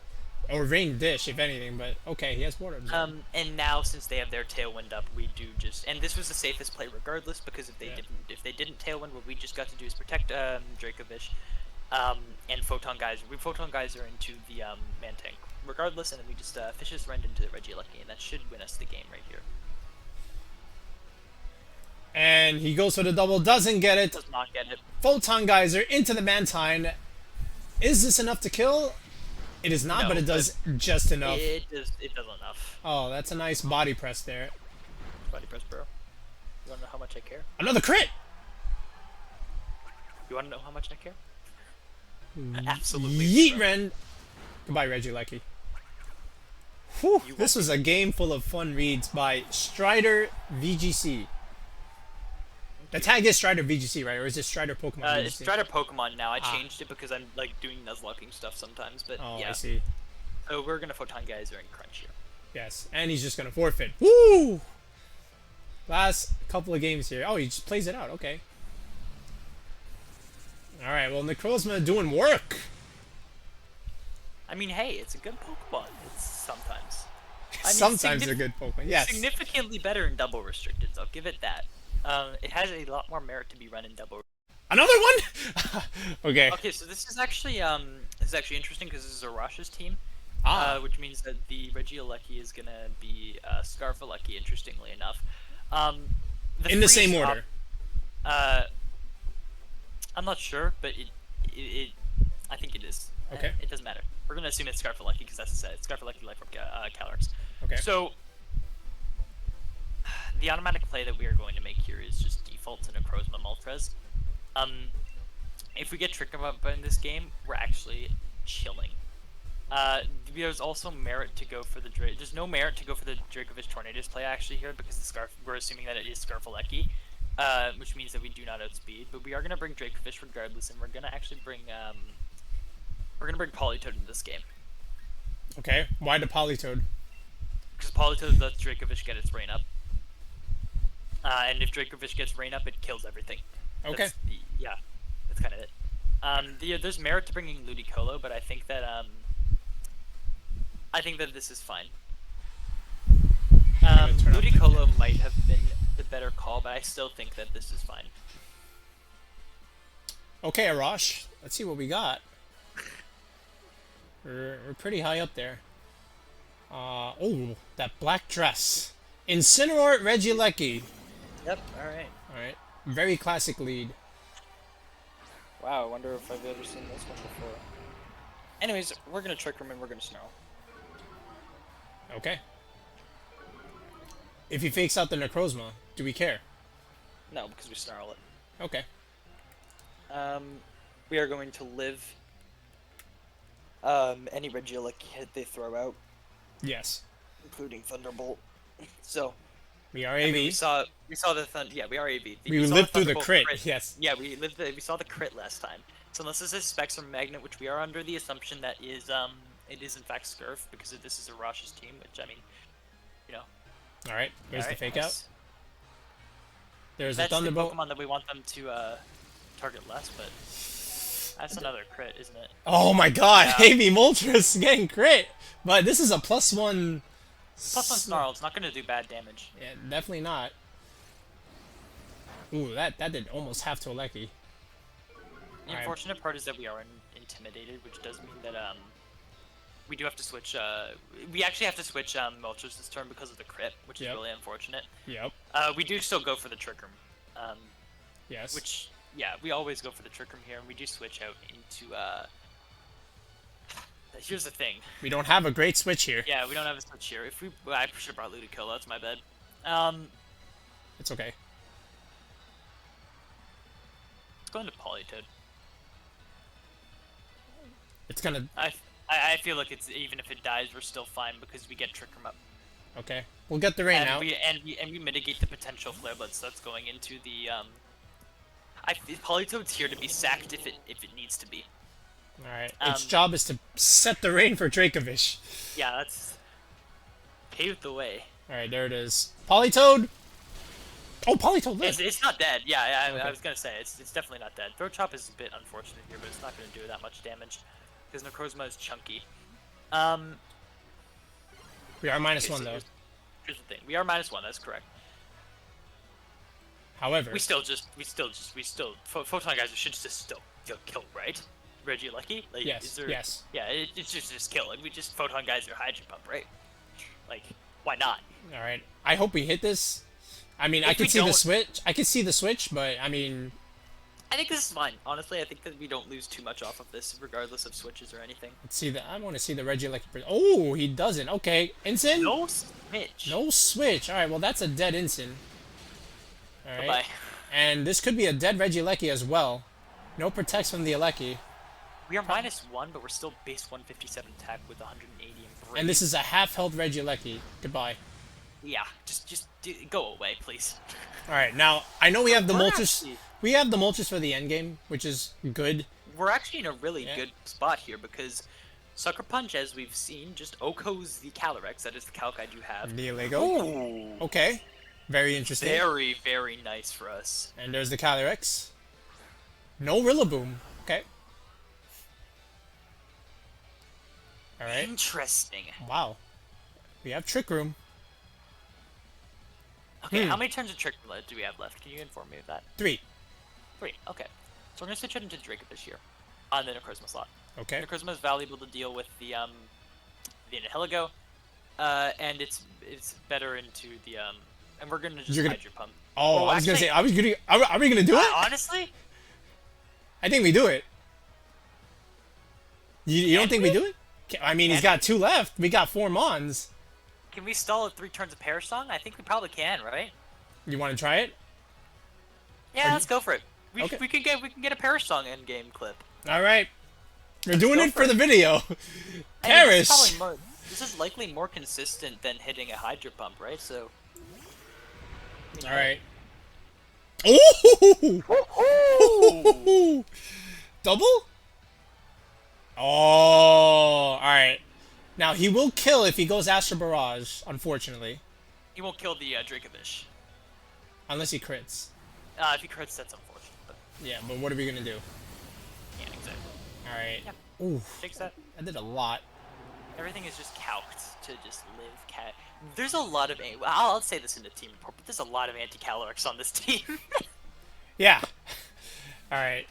A: or Rain Dish, if anything. But okay, he has Water Absorb.
B: And now since they have their Tailwind up, we do just, and this was the safest play regardless, because if they didn't Tailwind, what we just got to do is protect Dracovish, and Photon Geyser. We Photon Geyser into the Mantine regardless, and then we just Vicious Rend into the Regieleki, and that should win us the game right here.
A: And he goes for the double, doesn't get it.
B: Does not get it.
A: Photon Geyser into the Mantine. Is this enough to kill? It is not, but it does just enough.
B: It does enough.
A: Oh, that's a nice body press there.
B: Body press, bro. You wanna know how much I care?
A: Another crit!
B: You wanna know how much I care? Absolutely.
A: Yeet Ren! Goodbye, Regieleki. Whew, this was a game full of fun reads by Striider VGC. The tag is Striider VGC, right? Or is it Striider Pokemon VGC?
B: It's Striider Pokemon now. I changed it because I'm like doing Nuzlocking stuff sometimes, but yeah.
A: I see.
B: So we're gonna Photon Geyser and Crunch here.
A: Yes, and he's just gonna forfeit. Woo! Last couple of games here. Oh, he just plays it out. Okay. Alright, well, Necrozma doing work.
B: I mean, hey, it's a good Pokemon. It's sometimes. I mean,
A: Sometimes they're good Pokemon. Yes.
B: Significantly better in double restricted. I'll give it that. It has a lot more merit to be run in double.
A: Another one? Okay.
B: Okay, so this is actually interesting because this is Arash's team, which means that the Regieleki is gonna be Scarfalucky. Interestingly enough,
A: In the same order.
B: I'm not sure, but I think it is.
A: Okay.
B: It doesn't matter. We're gonna assume it's Scarfalucky because that's it's Scarfalucky, Life Orb, Calyrex.
A: Okay.
B: So the automatic play that we are going to make here is just default to Necrozma Moltres. If we get tricked up in this game, we're actually chilling. There's also merit to go for the There's no merit to go for the Dracovish Tornadus play actually here because we're assuming that it is Scarfalucky, which means that we do not outspeed. But we are gonna bring Dracovish regardless, and we're gonna actually bring Politoed into this game.
A: Okay. Why the Politoed?
B: Because Politoed lets Dracovish get its rain up. And if Dracovish gets rain up, it kills everything.
A: Okay.
B: That's kind of it. There's merit to bringing Ludicolo, but I think that this is fine. Ludicolo might have been the better call, but I still think that this is fine.
A: Okay, Arash. Let's see what we got. We're pretty high up there. Oh, that black dress. Incineroar Regieleki.
B: Yep. All right.
A: All right. Very classic lead.
B: Wow, I wonder if I've ever seen this one before. Anyways, we're gonna trick him and we're gonna snarl.
A: Okay. If he fakes out the Necrozma, do we care?
B: No, because we snarl it.
A: Okay.
B: We are going to live any Regieleki hit they throw out,
A: Yes.
B: including Thunderbolt. So
A: We are
B: I
A: AV.
B: mean, we saw the yeah, we are AV.
A: We
B: saw
A: lived through the
B: Thunderbolt
A: crit. Yes.
B: Yeah, we saw the crit last time. So unless this is Spectrum Magnet, which we are under the assumption that is it is in fact Scurf because this is Arash's team, which I mean, you know.
A: All right. There's the fake out. There's
B: That's
A: a Thunderbolt.
B: the Pokemon that we want them to target less, but that's another crit, isn't it?
A: Oh my God!
B: Yeah.
A: AV Moltres getting crit, but this is a +1.
B: +1 snarl. It's not going to do bad damage.
A: Yeah, definitely not. Ooh, that did almost half to a Lecky.
B: The unfortunate part is that we are intimidated, which does mean that we do have to switch. We actually have to switch Moltres this turn because of the crit, which is really unfortunate.
A: Yep.
B: We do still go for the Trick Room.
A: Yes.
B: Which, yeah, we always go for the Trick Room here, and we do switch out into. Here's the thing.
A: We don't have a great switch here.
B: Yeah, we don't have a switch here. If we, I should have brought Ludicolo. That's my bad.
A: It's okay.
B: Let's go into Politoed.
A: It's gonna.
B: I feel like it's even if it dies, we're still fine because we get Trick Room up.
A: Okay. We'll get the rain out.
B: We mitigate the potential Flare Blitz that's going into the Politoed's here to be sacked if it needs to be.
A: All right. Its job is to set the rain for Dracovish.
B: Yeah, that's paved the way.
A: All right, there it is. Politoed. Oh, Politoed lived.
B: It's not dead. Yeah,
A: Okay.
B: I was gonna say it's definitely not dead. Throat Chop is a bit unfortunate here, but it's not gonna do that much damage because Necrozma is chunky.
A: We are -1 though.
B: Here's the thing: we are -1. That's correct.
A: However,
B: we still Photon Geyser should just still kill, right? Regieleki? Like,
A: yes. Yes.
B: Yeah, it's just kill. Like, we just Photon Geyser Hydro Pump, right? Like, why not?
A: All right. I hope we hit this. I mean, I could see the switch. I could see the switch, but I mean,
B: I think this is fine. Honestly, I think that we don't lose too much off of this, regardless of switches or anything.
A: Let's see I want to see the Regieleki. Oh, he doesn't. Okay, Incin.
B: No switch.
A: No switch. All right. Well, that's a dead Incin. All right.
B: Bye-bye.
A: And this could be a dead Regieleki as well. No protects from the Aleki.
B: We are -1, but we're still base 157 attack with 180 in Brave.
A: And this is a half-health Regieleki. Goodbye.
B: Yeah, just go away, please.
A: All right, now I know we have the Moltres. We have the Moltres for the end game, which is good.
B: We're actually in a really good spot here because Sucker Punch, as we've seen, just OHKOs the Calyrex. That is the calc I do have.
A: Neolego.
B: Ooh.
A: Okay. Very interesting.
B: Very, very nice for us.
A: And there's the Calyrex. No Rillaboom. Okay. All right.
B: Interesting.
A: Wow. We have Trick Room.
B: Okay, how many turns of Trick Room do we have left? Can you inform me of that?
A: 3.
B: 3. Okay. So we're gonna switch it into Dracovish here on the Necrozma slot.
A: Okay.
B: Necrozma is valuable to deal with the Nihilego, and it's better into the and we're gonna just Hydro Pump.
A: Oh, I was gonna say, are we gonna do it?
B: Honestly,
A: I think we do it. You don't think we do it? I mean, he's got 2 left. We got 4 Mons.
B: Can we stall at 3 turns of Perish Song? I think we probably can, right?
A: You want to try it?
B: Yeah, let's go for it. We
A: Okay.
B: can get a Perish Song end game clip.
A: All right. We're doing it for the
B: it.
A: video. Perish.
B: This is likely more consistent than hitting a Hydro Pump, right? So.
A: All right. Ooh! Double? Oh, all right. Now he will kill if he goes Astro Barrage. Unfortunately,
B: He won't kill the Dracovish.
A: unless he crits.
B: If he crits, that's unfortunate. But
A: Yeah, but what are we gonna do?
B: yeah, exactly.
A: All right.
B: Yeah.
A: Ooh,
B: Takes that.
A: I did a lot.
B: Everything is just calced to just live cat. There's a lot of I'll say this in the team report, but there's a lot of anti-Calyrex on this team.
A: Yeah. All right.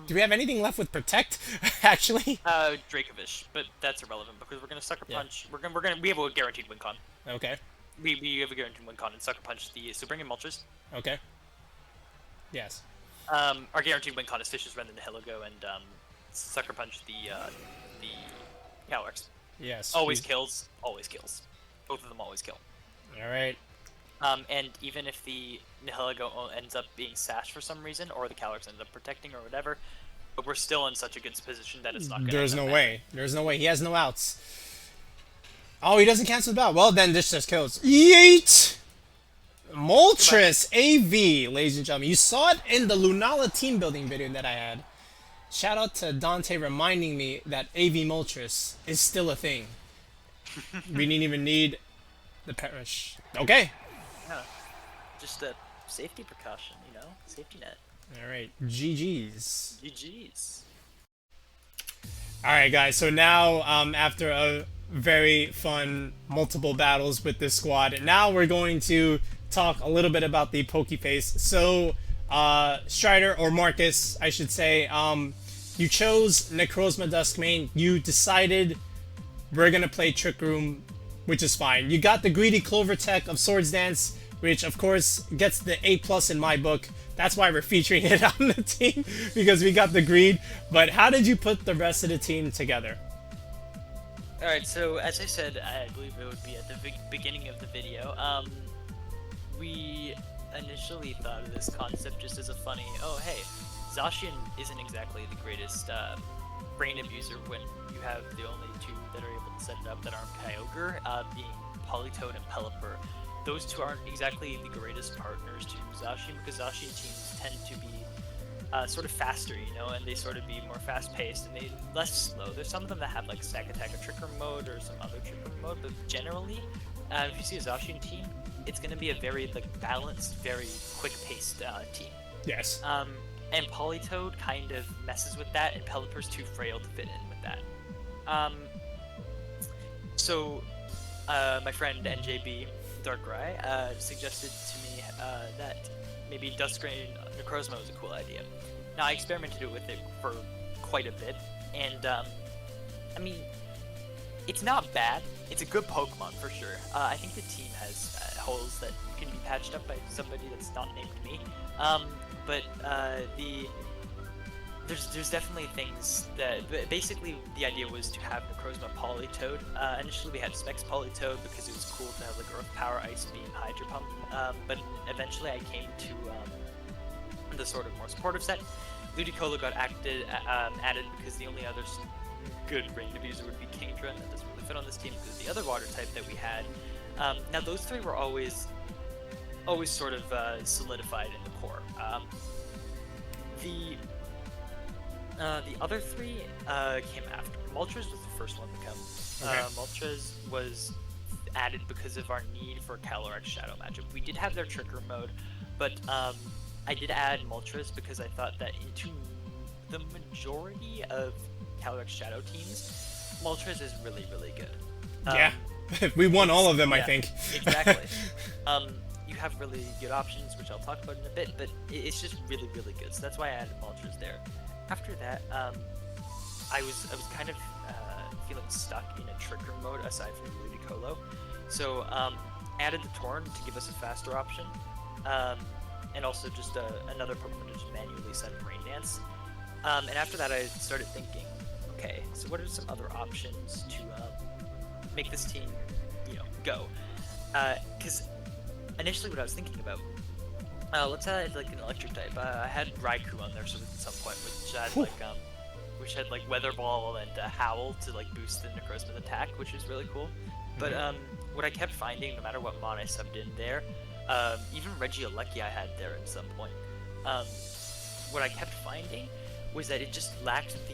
A: Do we have anything left with Protect? Actually.
B: Dracovish, but that's irrelevant because we're gonna Sucker Punch. We have a guaranteed win con.
A: Okay.
B: We have a guaranteed win con and Sucker Punch the so bring in Moltres.
A: Okay. Yes.
B: Our guaranteed win con is Fish's Rend and the Hiligo and Sucker Punch the Calyrex.
A: Yes.
B: Always kills. Always kills. Both of them always kill.
A: All right.
B: And even if the Nihilego ends up being sashed for some reason, or the Calyrex ends up protecting, or whatever, but we're still in such a good position that it's not gonna
A: There's no way. There's no way. He has no outs. Oh, he doesn't cancel the battle. Well, then this just kills. Yeet! Moltres AV, ladies and gentlemen. You saw it in the Lunala team building video that I had. Shout out to Dante reminding me that AV Moltres is still a thing. We didn't even need the Perish. Okay.
B: Yeah. Just a safety precaution, you know? Safety net.
A: Alright, GG's.
B: GG's.
A: Alright guys, so now after a very fun multiple battles with this squad, now we're going to talk a little bit about the Pokepaste. So, Striider, or Marcus, I should say, you chose Necrozma Dusk main. You decided we're gonna play Trick Room, which is fine. You got the Greedy Clover Tech of Swords Dance, which of course gets the A+ in my book. That's why we're featuring it on the team, because we got the greed. But how did you put the rest of the team together?
B: Alright, so as I said, I believe it would be at the beginning of the video, we initially thought of this concept just as a funny, oh hey, Zacian isn't exactly the greatest brain abuser when you have the only 2 that are able to set it up that aren't Kyogre, being Politoed and Pelipper. Those 2 aren't exactly the greatest partners to Zacian, because Zacian teams tend to be sort of faster, you know, and they sort of be more fast-paced and they less slow. There's some of them that have like Sack Attack or Trick Room mode or some other Trick Room mode, but generally, if you see a Zacian team, it's going to be a very like balanced, very quick-paced team.
A: Yes.
B: And Politoed kind of messes with that, and Pelipper's too frail to fit in with that. So, my friend NJB Darkrai suggested to me that maybe Dusk Rain Necrozma was a cool idea. Now, I experimented with it for quite a bit, and I mean, it's not bad. It's a good Pokemon for sure. I think the team has holes that can be patched up by somebody that's not named me. But there's definitely things that basically the idea was to have Necrozma Politoed. Initially we had Specs Politoed because it was cool to have like Earth Power, Ice Beam, Hydro Pump. But eventually I came to the sort of more supportive set. Ludicolo got added because the only other good rain abuser would be Kingdra, and that doesn't really fit on this team because the other water type that we had. Now those 3 were always sort of solidified in the core. The other 3 came after. Moltres was the first one to come.
A: Okay.
B: Moltres was added because of our need for Calyrex Shadow matchup. We did have their Trick Room mode, but I did add Moltres because I thought that into the majority of Calyrex Shadow teams, Moltres is really, really good.
A: Yeah. We won all of them, I
B: yeah,
A: think.
B: Exactly. You have really good options, which I'll talk about in a bit, but it's just really, really good. So that's why I added Moltres there. After that, I was kind of feeling stuck in a Trick Room mode aside from Ludicolo. So added the Torn to give us a faster option, and also just another Pokemon to just manually set up Rain Dance. And after that, I started thinking, okay, so what are some other options to make this team, go? Because initially what I was thinking about, let's add like an electric type. I had Raikou on there at some point, which had like Weather Ball and Howl to like boost the Necrozma's attack, which is really cool. But what I kept finding, no matter what mon I subbed in there, even Regieleki I had there at some point, what I kept finding was that it just lacked the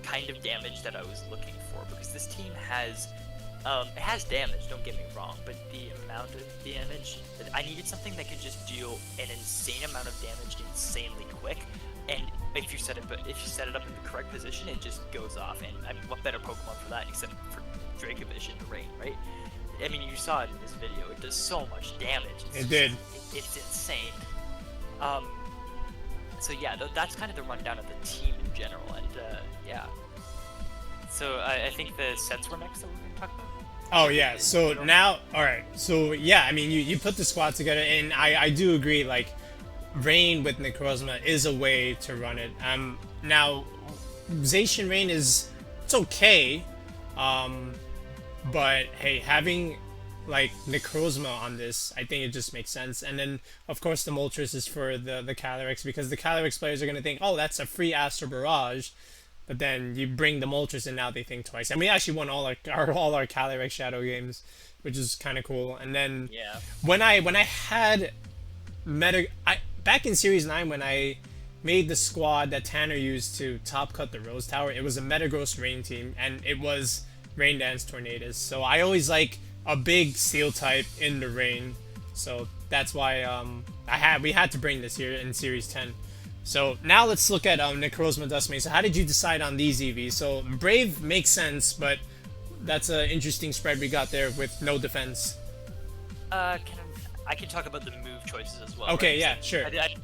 B: kind of damage that I was looking for, because this team has it has damage, don't get me wrong, but the amount of damage, I needed something that could just deal an insane amount of damage insanely quick, and if you set it up in the correct position, it just goes off. And I mean, what better Pokemon for that except for Dracovish in the Rain, right? I mean, you saw it in this video. It does so much damage. It's insane. So yeah, that's kind of the rundown of the team in general, and yeah. So I think the sets were next that we're going to talk about.
A: Oh yeah, so now, alright, so yeah, I mean, you put the squad together, and I do agree, like, Rain with Necrozma is a way to run it. Now, Zacian Rain it's okay, but hey, having, like, Necrozma on this, I think it just makes sense. And then, of course, the Moltres is for the Calyrex, because the Calyrex players are going to think, oh, that's a free Astro Barrage. But then you bring the Moltres and now they think twice. And we actually won all our Calyrex Shadow games, which is kind of cool. And then
B: yeah,
A: when I had back in Series 9 when I made the squad that Tanner used to top cut the Rose Tower, it was a Metagross Rain team, and it was Rain Dance Tornadus. So I always like a big Steel type in the Rain. So that's why we had to bring this here in Series 10. So now let's look at Necrozma Duskmane. So how did you decide on these EVs? So Brave makes sense, but that's an interesting spread we got there with no defense.
B: I can talk about the move choices as well.
A: Okay,
B: right?
A: yeah, sure.
B: I didn't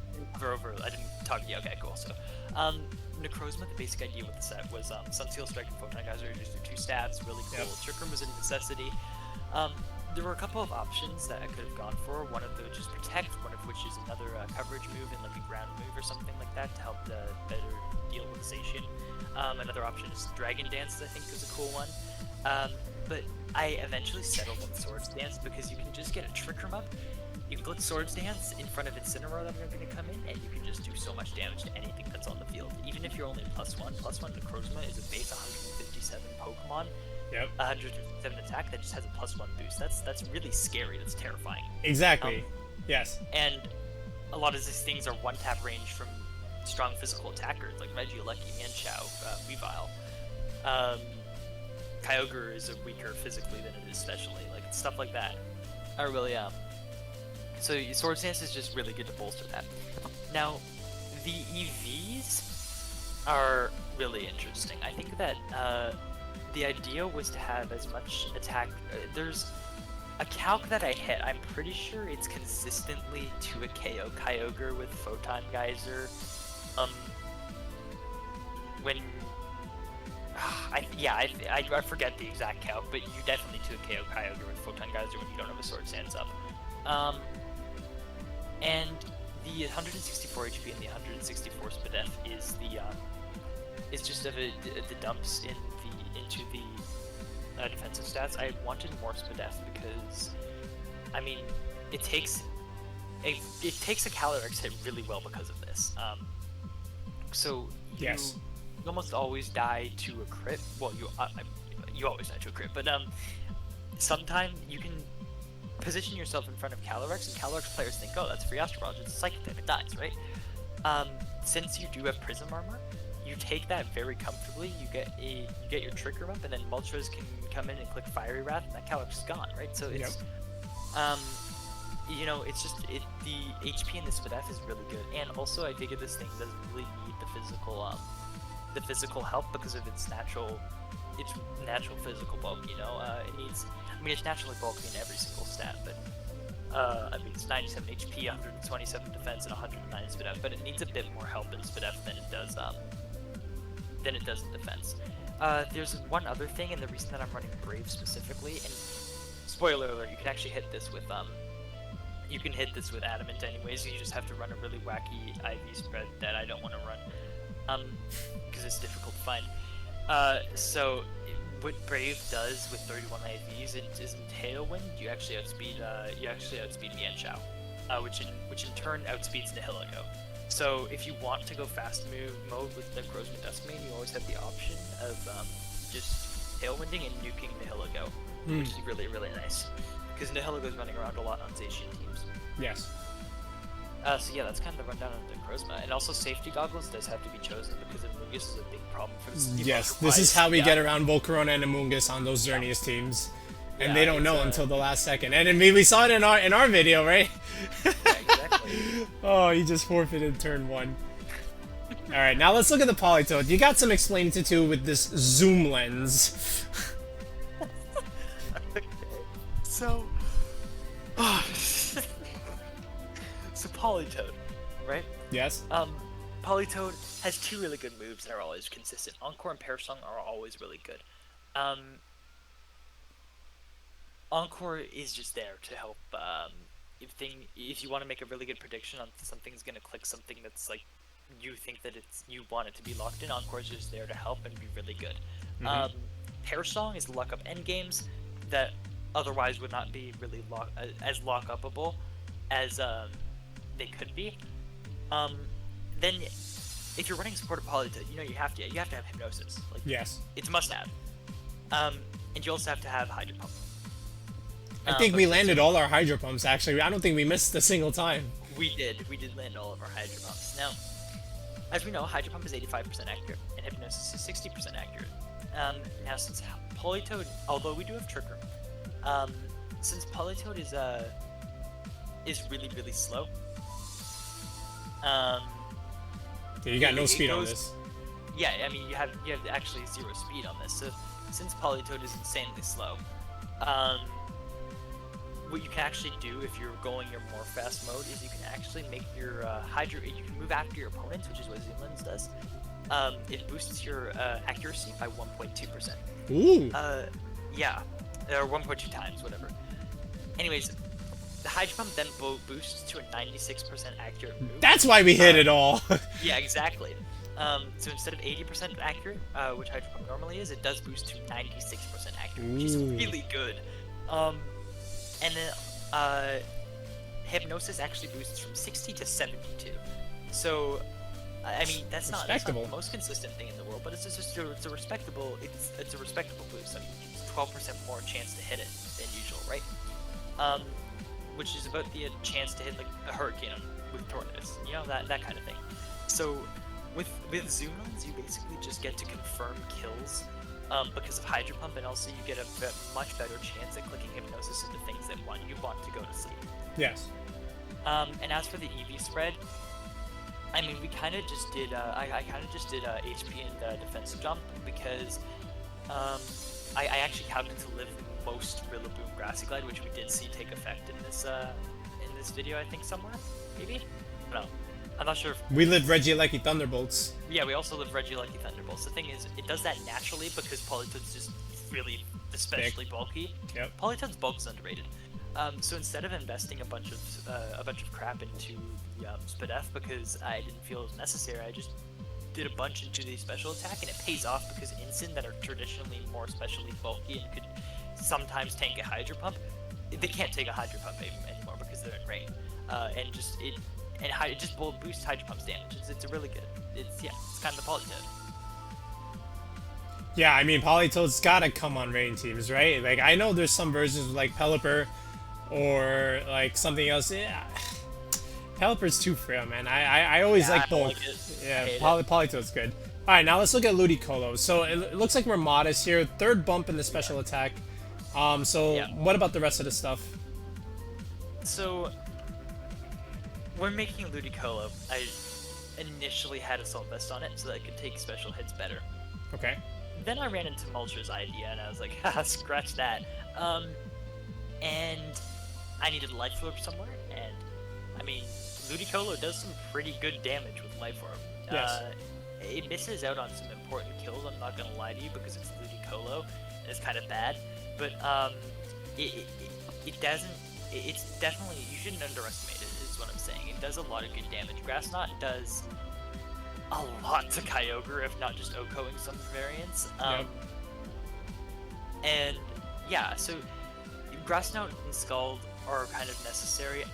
B: talk. Yeah, okay, cool. So, Necrozma, the basic idea with the set was Sunseal, Strike, and Photon Geyser. Just do 2 stats, really cool.
A: Yep.
B: Trick Room was a necessity. There were a couple of options that I could have gone for. One of them was just Protect, one of which is another coverage move and like a ground move or something like that to help better deal with Zacian. Another option is Dragon Dance, I think is a cool one. But I eventually settled on Swords Dance because you can just get a Trick Room up, you can put Swords Dance in front of Incineroar that are going to come in, and you can just do so much damage to anything that's on the field. Even if you're only +1, +1 Necrozma is a base 157 Pokemon.
A: Yep.
B: 107 attack that just has a +1 boost. That's really scary. That's terrifying.
A: Exactly. Yes.
B: And a lot of these things are one-tap range from strong physical attackers like Regieleki, Mienshao, Weavile. Kyogre is weaker physically than it is specially. Like stuff like that are really So Swords Dance is just really good to bolster that. Now, the EVs are really interesting. I think that the idea was to have as much attack. There's a calc that I hit. I'm pretty sure it's consistently to a KO Kyogre with Photon Geyser. I forget the exact calc, but you definitely to a KO Kyogre with Photon Geyser when you don't have a Sword Stance up. And the 164 HP and the 164 Spadef is just the dumps into the defensive stats. I wanted more Spadef because, I mean, it takes a Calyrex hit really well because of this. So you almost always die to a crit. Well, you always die to a crit, but sometimes you can position yourself in front of Calyrex, and Calyrex players think, oh, that's free Astro Barrage, it's a Psychic type, it dies, right? Since you do have Prism Armor, you take that very comfortably. You get your Trick Room up, and then Moltres can come in and click Fiery Wrath, and that Calyrex is gone, right? So it's, it's just the HP in the Spadef is really good, and also I figure this thing doesn't really need the physical help because of its its natural physical bulk. You know, it needs. I mean, it's naturally bulky in every single stat, but I mean, it's 97 HP, 127 defense, and 109 speed up. But it needs a bit more help in speed up than it does in defense. There's one other thing, and the reason that I'm running Brave specifically, and spoiler alert, you can actually hit this with you can hit this with Adamant anyways. You just have to run a really wacky IV spread that I don't want to run, because it's difficult to find. So what Brave does with 31 IVs is in Tailwind, you actually outspeed Mienshao, which in turn outspeeds Nihilego. So if you want to go fast mode with the Necrozma Dusk main, you always have the option of just Tailwinding and nuking Nihilego, which is really, really nice. Because Nihilego's running around a lot on Zacian teams.
A: Yes.
B: So yeah, that's kind of the rundown on Necrozma. And also safety goggles does have to be chosen because Amoongus is a big problem for this team.
A: Yes, this is how we get around Volcarona and Amoongus on those Xerneas teams. And they don't know until the last second. And I mean, we saw it in our video, right?
B: Yeah, exactly.
A: Oh, he just forfeited turn 1. Alright, now let's look at the Politoed. You got some explaining to do with this zoom lens.
B: Okay. So Politoed, right?
A: Yes.
B: Politoed has 2 really good moves that are always consistent. Encore and Perish Song are always really good. Encore is just there to help. If you want to make a really good prediction on something's gonna click, something that's like you think that you want it to be locked in, Encore is just there to help and be really good. Perish Song is luck up endgames that otherwise would not be really as lock upable as they could be. Then if you're running supported Politoed, you know you have to have Hypnosis. Like,
A: yes.
B: It's a must have. And you also have to have Hydro Pump.
A: I think we landed all our Hydro Pumps, actually. I don't think we missed a single time.
B: We did land all of our Hydro Pumps. Now, as we know, Hydro Pump is 85% accurate, and Hypnosis is 60% accurate. Now, since Politoed, although we do have Trick Room, since Politoed is really, really slow,
A: yeah, you got no speed on this.
B: Yeah, I mean, you have actually 0 speed on this, so since Politoed is insanely slow, what you can actually do if you're going your more fast mode is you can actually make your you can move after your opponents, which is what Zoom Lens does. It boosts your accuracy by 1.2%.
A: Ooh.
B: Yeah, or 1.2 times, whatever. Anyways, the Hydro Pump then boosts to a 96% accurate move.
A: That's why we hit it all.
B: Yeah, exactly. So instead of 80% accurate, which Hydro Pump normally is, it does boost to 96% accurate, which is really good. And then Hypnosis actually boosts from 60 to 72. So, I mean, that's not the most consistent thing in the world, but it's just it's a respectable boost. I mean, it's 12% more chance to hit it than usual, right? Which is about the chance to hit like a Hurricane with Tornadus, you know, that kind of thing. So with Zoom Lens, you basically just get to confirm kills because of Hydro Pump, and also you get a much better chance at clicking Hypnosis into things that you want to go to sleep.
A: Yes.
B: And as for the EV spread, I mean, we kind of just did. I kind of just did HP and defensive jump because I actually happened to live most Rillaboom Grassy Glide, which we did see take effect in this video. I think somewhere, maybe. No, I'm not sure.
A: We lived Regieleki Thunderbolts.
B: Yeah, we also lived Regieleki Thunderbolts. The thing is, it does that naturally because Politoed's just really especially bulky.
A: Yep.
B: Politoed's bulk is underrated. So instead of investing a bunch of crap into Spadef because I didn't feel it was necessary, I just did a bunch into the special attack, and it pays off because Incin that are traditionally more specially bulky and could sometimes tank a Hydro Pump, they can't take a Hydro Pump anymore because they're in rain, and it just boosts Hydro Pump's damage. It's a really good. It's kind of the Politoed.
A: Yeah, I mean, Politoed's gotta come on rain teams, right? Like, I know there's some versions like Pelipper or like something else. Yeah, Pelipper's too frail, man. I always like both. Politoed's good. All right, now let's look at Ludicolo. So it looks like we're modest here. 3rd bump in the special attack. What about the rest of the stuff?
B: So when making Ludicolo, I initially had Assault Vest on it so that it could take special hits better.
A: Okay.
B: then I ran into Moltres' idea, and I was like, haha, scratch that. And I needed Life Orb somewhere, and I mean, Ludicolo does some pretty good damage with Life Orb.
A: Yes.
B: It misses out on some important kills, I'm not gonna lie to you, because it's Ludicolo, and it's kind of bad, but it doesn't, it's definitely, you shouldn't underestimate it, is what I'm saying. It does a lot of good damage. Grass Knot does a lot to Kyogre, if not just OHKOing some variants.
A: Yep.
B: And yeah, so Grass Knot and Scald are kind of necessary.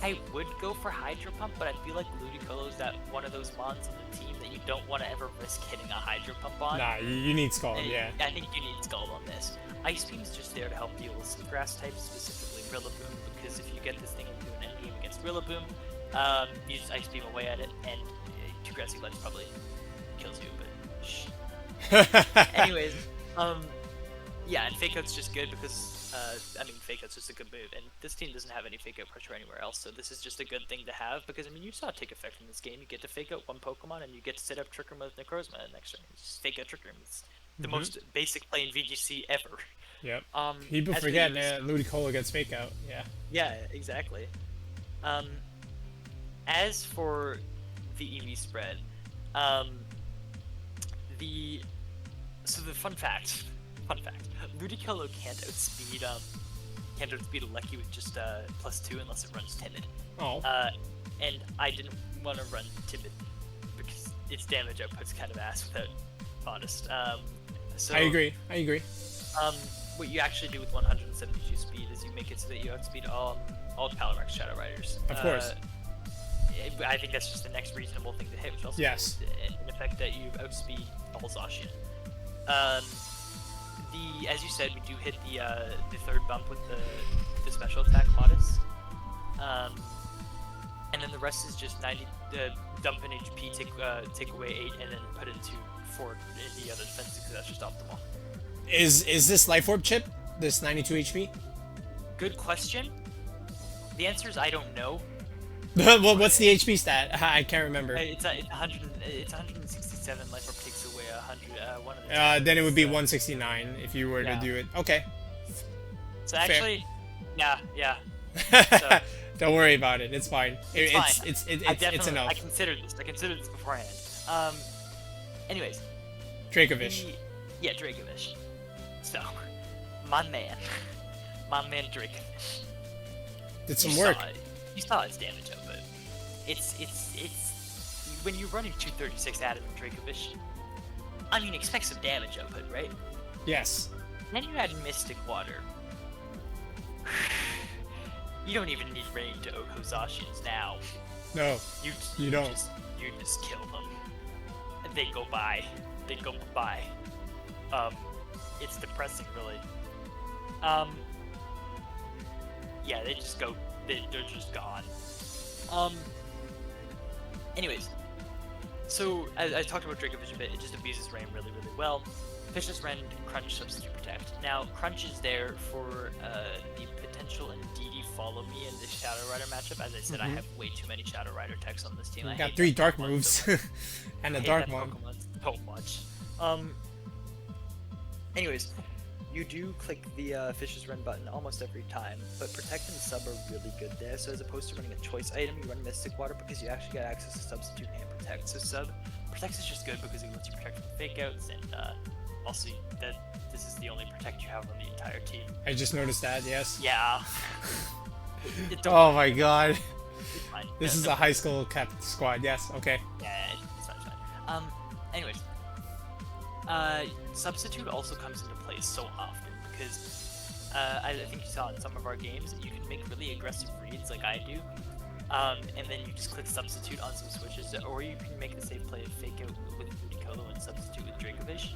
B: I would go for Hydro Pump, but I feel like Ludicolo is that one of those mons on the team that you don't want to ever risk hitting a Hydro Pump on.
A: Nah, you need Scald, yeah.
B: I think you need Scald on this. Ice Beam's just there to help deal with some grass types, specifically Rillaboom, because if you get this thing into an endgame against Rillaboom, you just Ice Beam away at it, and 2 Grassy Ledge probably kills you, but shh. Anyways, yeah, and Fake Out's just good because, I mean, Fake Out's just a good move, and this team doesn't have any Fake Out pressure anywhere else, so this is just a good thing to have, because, I mean, you saw it take effect in this game. You get to Fake Out one Pokemon, and you get to set up Trick Room with Necrozma next turn. Just Fake Out Trick Room. It's the most basic play in VGC ever.
A: Yep. People forget Ludicolo gets Fake Out, yeah.
B: Yeah, exactly. As for the EV spread, the fun fact, Ludicolo can't outspeed LeLe with just +2 unless it runs Timid.
A: Oh.
B: And I didn't want to run Timid because its damage output's kind of ass, without honest. So
A: I agree.
B: what you actually do with 172 speed is you make it so that you outspeed all Calyrex Shadow Riders.
A: Of course.
B: I think that's just the next reasonable thing to hit, which also
A: yes.
B: in effect that you outspeed all Zacian. As you said, we do hit the third bump with the special attack modus, and then the rest is just 90 dump in HP, take away 8, and then put into 4 in the other defenses, because that's just optimal.
A: Is this Life Orb chip? This 92 HP?
B: Good question. The answer is I don't know.
A: Well, what's the HP stat? I can't remember.
B: It's 167. Life Orb takes away 100. One of the
A: then it would be 169 if you were to do it. Okay.
B: So actually, yeah.
A: So, don't worry about it. It's fine.
B: It's
A: enough.
B: I considered this beforehand. Anyways.
A: Dracovish.
B: Yeah, Dracovish. So, my man Dracovish.
A: Did some work.
B: You saw its damage output. It's when you're running 236 Adam and Dracovish, I mean, expect some damage output, right?
A: Yes.
B: Then you add Mystic Water. You don't even need rain to OHKO Zacians now.
A: No, you don't.
B: You just kill them. And they go by. It's depressing, really. Yeah, they just go. They're just gone. Anyways, so I talked about Dracovish a bit. It just abuses Rain really, really well. Fish's Rend, Crunch, Substitute, Protect. Now, Crunch is there for the potential Indeedee Follow Me in the Shadow Rider matchup. As I said, I have way too many Shadow Rider techs on this team. I
A: got
B: hate
A: 3
B: that
A: dark
B: Pokemon
A: moves and a dark one.
B: So much. Anyways, you do click the Fish's Rend button almost every time, but Protect and Sub are really good there. So as opposed to running a choice item, you run Mystic Water because you actually get access to Substitute and Protect. So Protect is just good because it lets you protect from Fake Outs, and also that this is the only Protect you have on the entire team.
A: I just noticed that, yes.
B: Yeah.
A: Oh my god.
B: It's fine.
A: This is a high school cap squad, yes, okay.
B: Yeah, it's fine. Anyways. Substitute also comes into play so often because I think you saw in some of our games that you can make really aggressive reads like I do, and then you just click Substitute on some switches, or you can make the safe play of Fake Out with Ludicolo and Substitute with Dracovish.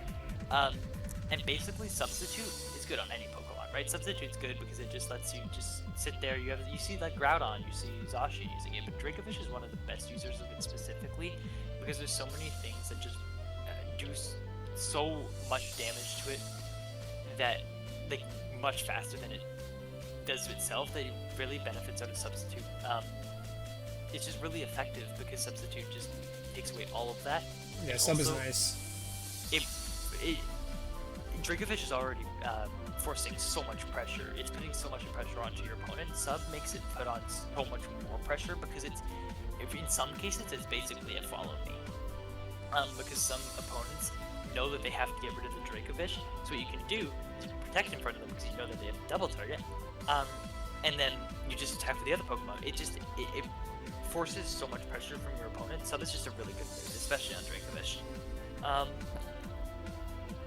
B: And basically Substitute is good on any Pokemon, right? Substitute's good because it just lets you just sit there. You see like Groudon, you see Zacian using it, but Dracovish is one of the best users of it specifically because there's so many things that just do so much damage to it that, like, much faster than it does to itself, that it really benefits out of Substitute. It's just really effective because Substitute just takes away all of that.
A: Yeah, Sub is nice.
B: Dracovish is already forcing so much pressure. It's putting so much pressure onto your opponent. Sub makes it put on so much more pressure because in some cases it's basically a follow me. Because some opponents know that they have to get rid of the Dracovish, so what you can do is protect in front of them because you know that they have a double target, and then you just attack with the other Pokemon. It forces so much pressure from your opponent. Sub is just a really good move, especially on Dracovish.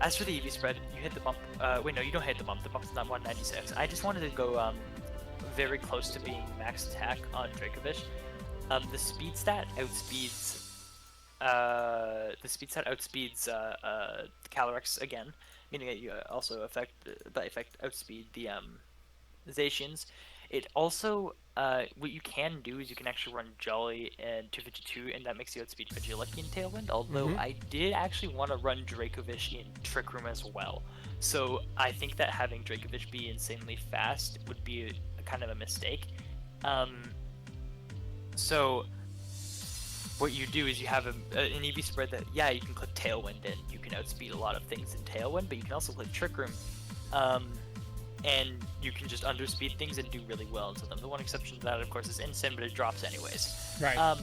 B: As for the EV spread, you hit the bump. Wait, no, you don't hit the bump. The bump's not 196. I just wanted to go very close to being max attack on Dracovish. The speed stat outspeeds. Calyrex again, meaning that you also by effect outspeed the Zacians. It also, what you can do is you can actually run Jolly and 252, and that makes you outspeed Regieleki and Tailwind, although I did actually want to run Dracovish in Trick Room as well. So I think that having Dracovish be insanely fast would be a kind of a mistake. So what you do is you have an EV spread that, yeah, you can click Tailwind in. You can outspeed a lot of things in Tailwind, but you can also click Trick Room. And you can just underspeed things and do really well into them. The one exception to that, of course, is Insane, but it drops anyways.
A: Right.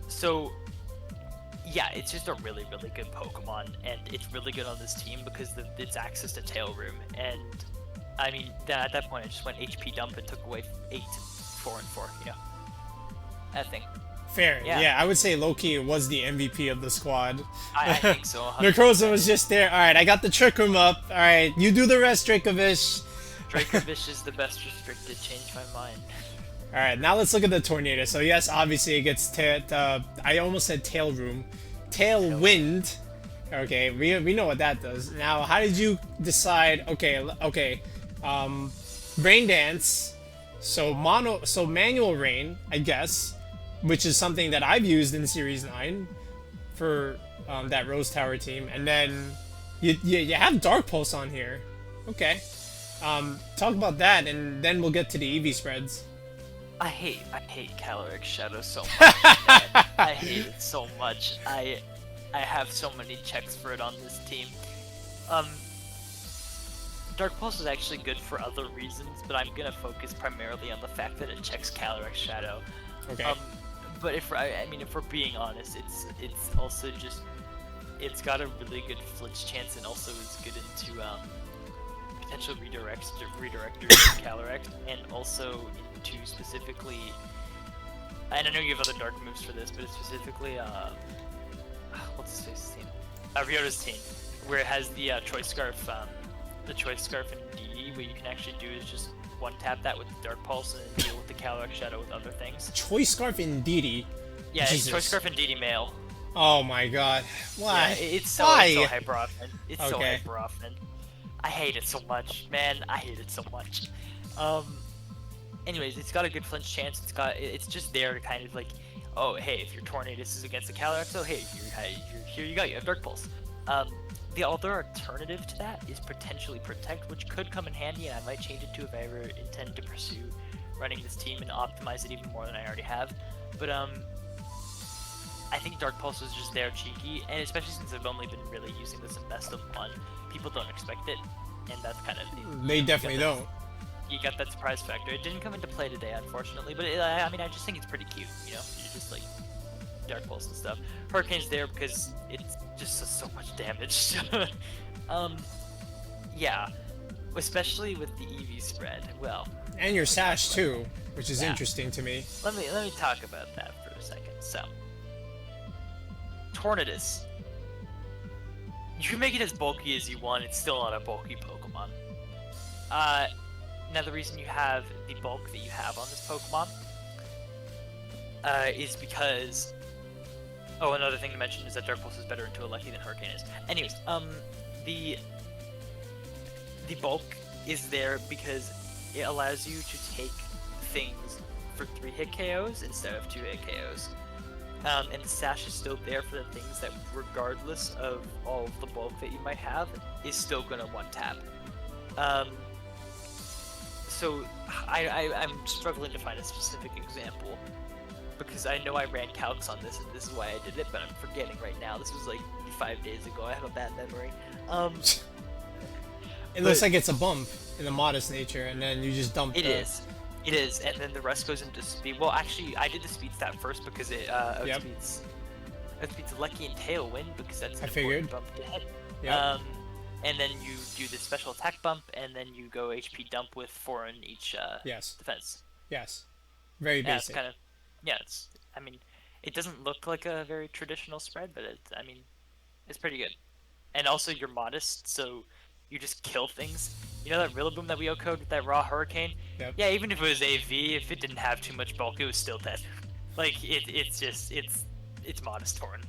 B: So, yeah, it's just a really, really good Pokemon, and it's really good on this team because it's access to Tail Room. And, I mean, at that point, I just went HP dump and took away 8, 4, and 4, you know? That thing.
A: Fair. Yeah, I would say low-key it was the MVP of the squad.
B: I think so.
A: Necrozma was just there. Alright, I got the Trick Room up. Alright, you do the rest, Dracovish.
B: Dracovish is the best restricted. Changed my mind.
A: Alright, now let's look at the Tornado. So yes, obviously it gets I almost said Tail Room. Tailwind. Okay, we know what that does. Now, how did you decide? Okay. Rain Dance. So manual rain, I guess. Which is something that I've used in Series 9 for that Rose Tower team. And then you have Dark Pulse on here. Okay. Talk about that, and then we'll get to the EV spreads.
B: I hate Calyrex Shadow so much, man. I hate it so much. I have so many checks for it on this team. Dark Pulse is actually good for other reasons, but I'm gonna focus primarily on the fact that it checks Calyrex Shadow.
A: Okay.
B: But if we're being honest, it's also just it's got a really good flinch chance and also is good into potential redirectors to Calyrex, and also into specifically. And I know you have other dark moves for this, but it's specifically what's his face's team? Ryota's team, where it has the Choice Scarf, and DD. What you can actually do is just one tap that with the Dark Pulse and then deal with the Calyrex Shadow with other things.
A: Choice Scarf and DD.
B: Yeah, it's Choice Scarf and DD male.
A: Oh my god. Why?
B: Yeah, it's so hyper often. It's so hyper often. I hate it so much, man. I hate it so much. Anyways, it's got a good flinch chance. It's just there to kind of like, oh hey, if your Tornadus is against the Calyrex, oh hey, here you go, you have Dark Pulse. The other alternative to that is potentially Protect, which could come in handy, and I might change it to if I ever intend to pursue running this team and optimize it even more than I already have. But I think Dark Pulse is just there cheeky, and especially since I've only been really using this in best of 1, people don't expect it, and that's kind of...
A: They definitely don't.
B: You got that surprise factor. It didn't come into play today, unfortunately, but I mean, I just think it's pretty cute, you know? You're just like Dark Pulse and stuff. Hurricane's there because it's just does so much damage. Yeah, especially with the EV spread. Well,
A: and your Sash too, which is interesting to me.
B: Let me talk about that for a second. So, Tornadus. You can make it as bulky as you want. It's still not a bulky Pokemon. Now the reason you have the bulk that you have on this Pokemon is because. Oh, another thing to mention is that Dark Pulse is better into a Lucky than Hurricane is. Anyways, the bulk is there because it allows you to take things for 3-hit KOs instead of 2-hit KOs. And the Sash is still there for the things that, regardless of all of the bulk that you might have, is still gonna one-tap. So I'm struggling to find a specific example. because I know I ran calcs on this, and this is why I did it, but I'm forgetting right now. This was like 5 days ago. I have a bad memory.
A: It looks like it's a bump in the modest nature, and then you just dump
B: It is, and then the rest goes into speed. Well, actually, I did the speed stat first because it outspeeds Lucky and Tailwind, because that's an important bump to hit.
A: Yep.
B: And then you do the special attack bump, and then you go HP dump with 4 in each defense.
A: Yes. Very basic.
B: It's kind of, I mean, it doesn't look like a very traditional spread, but it's pretty good. And also, you're modest, so you just kill things. You know that Rillaboom that we OHKO'd with that raw Hurricane?
A: Yep.
B: Yeah, even if it was AV, if it didn't have too much bulk, it was still dead. Like, it's modest Torn.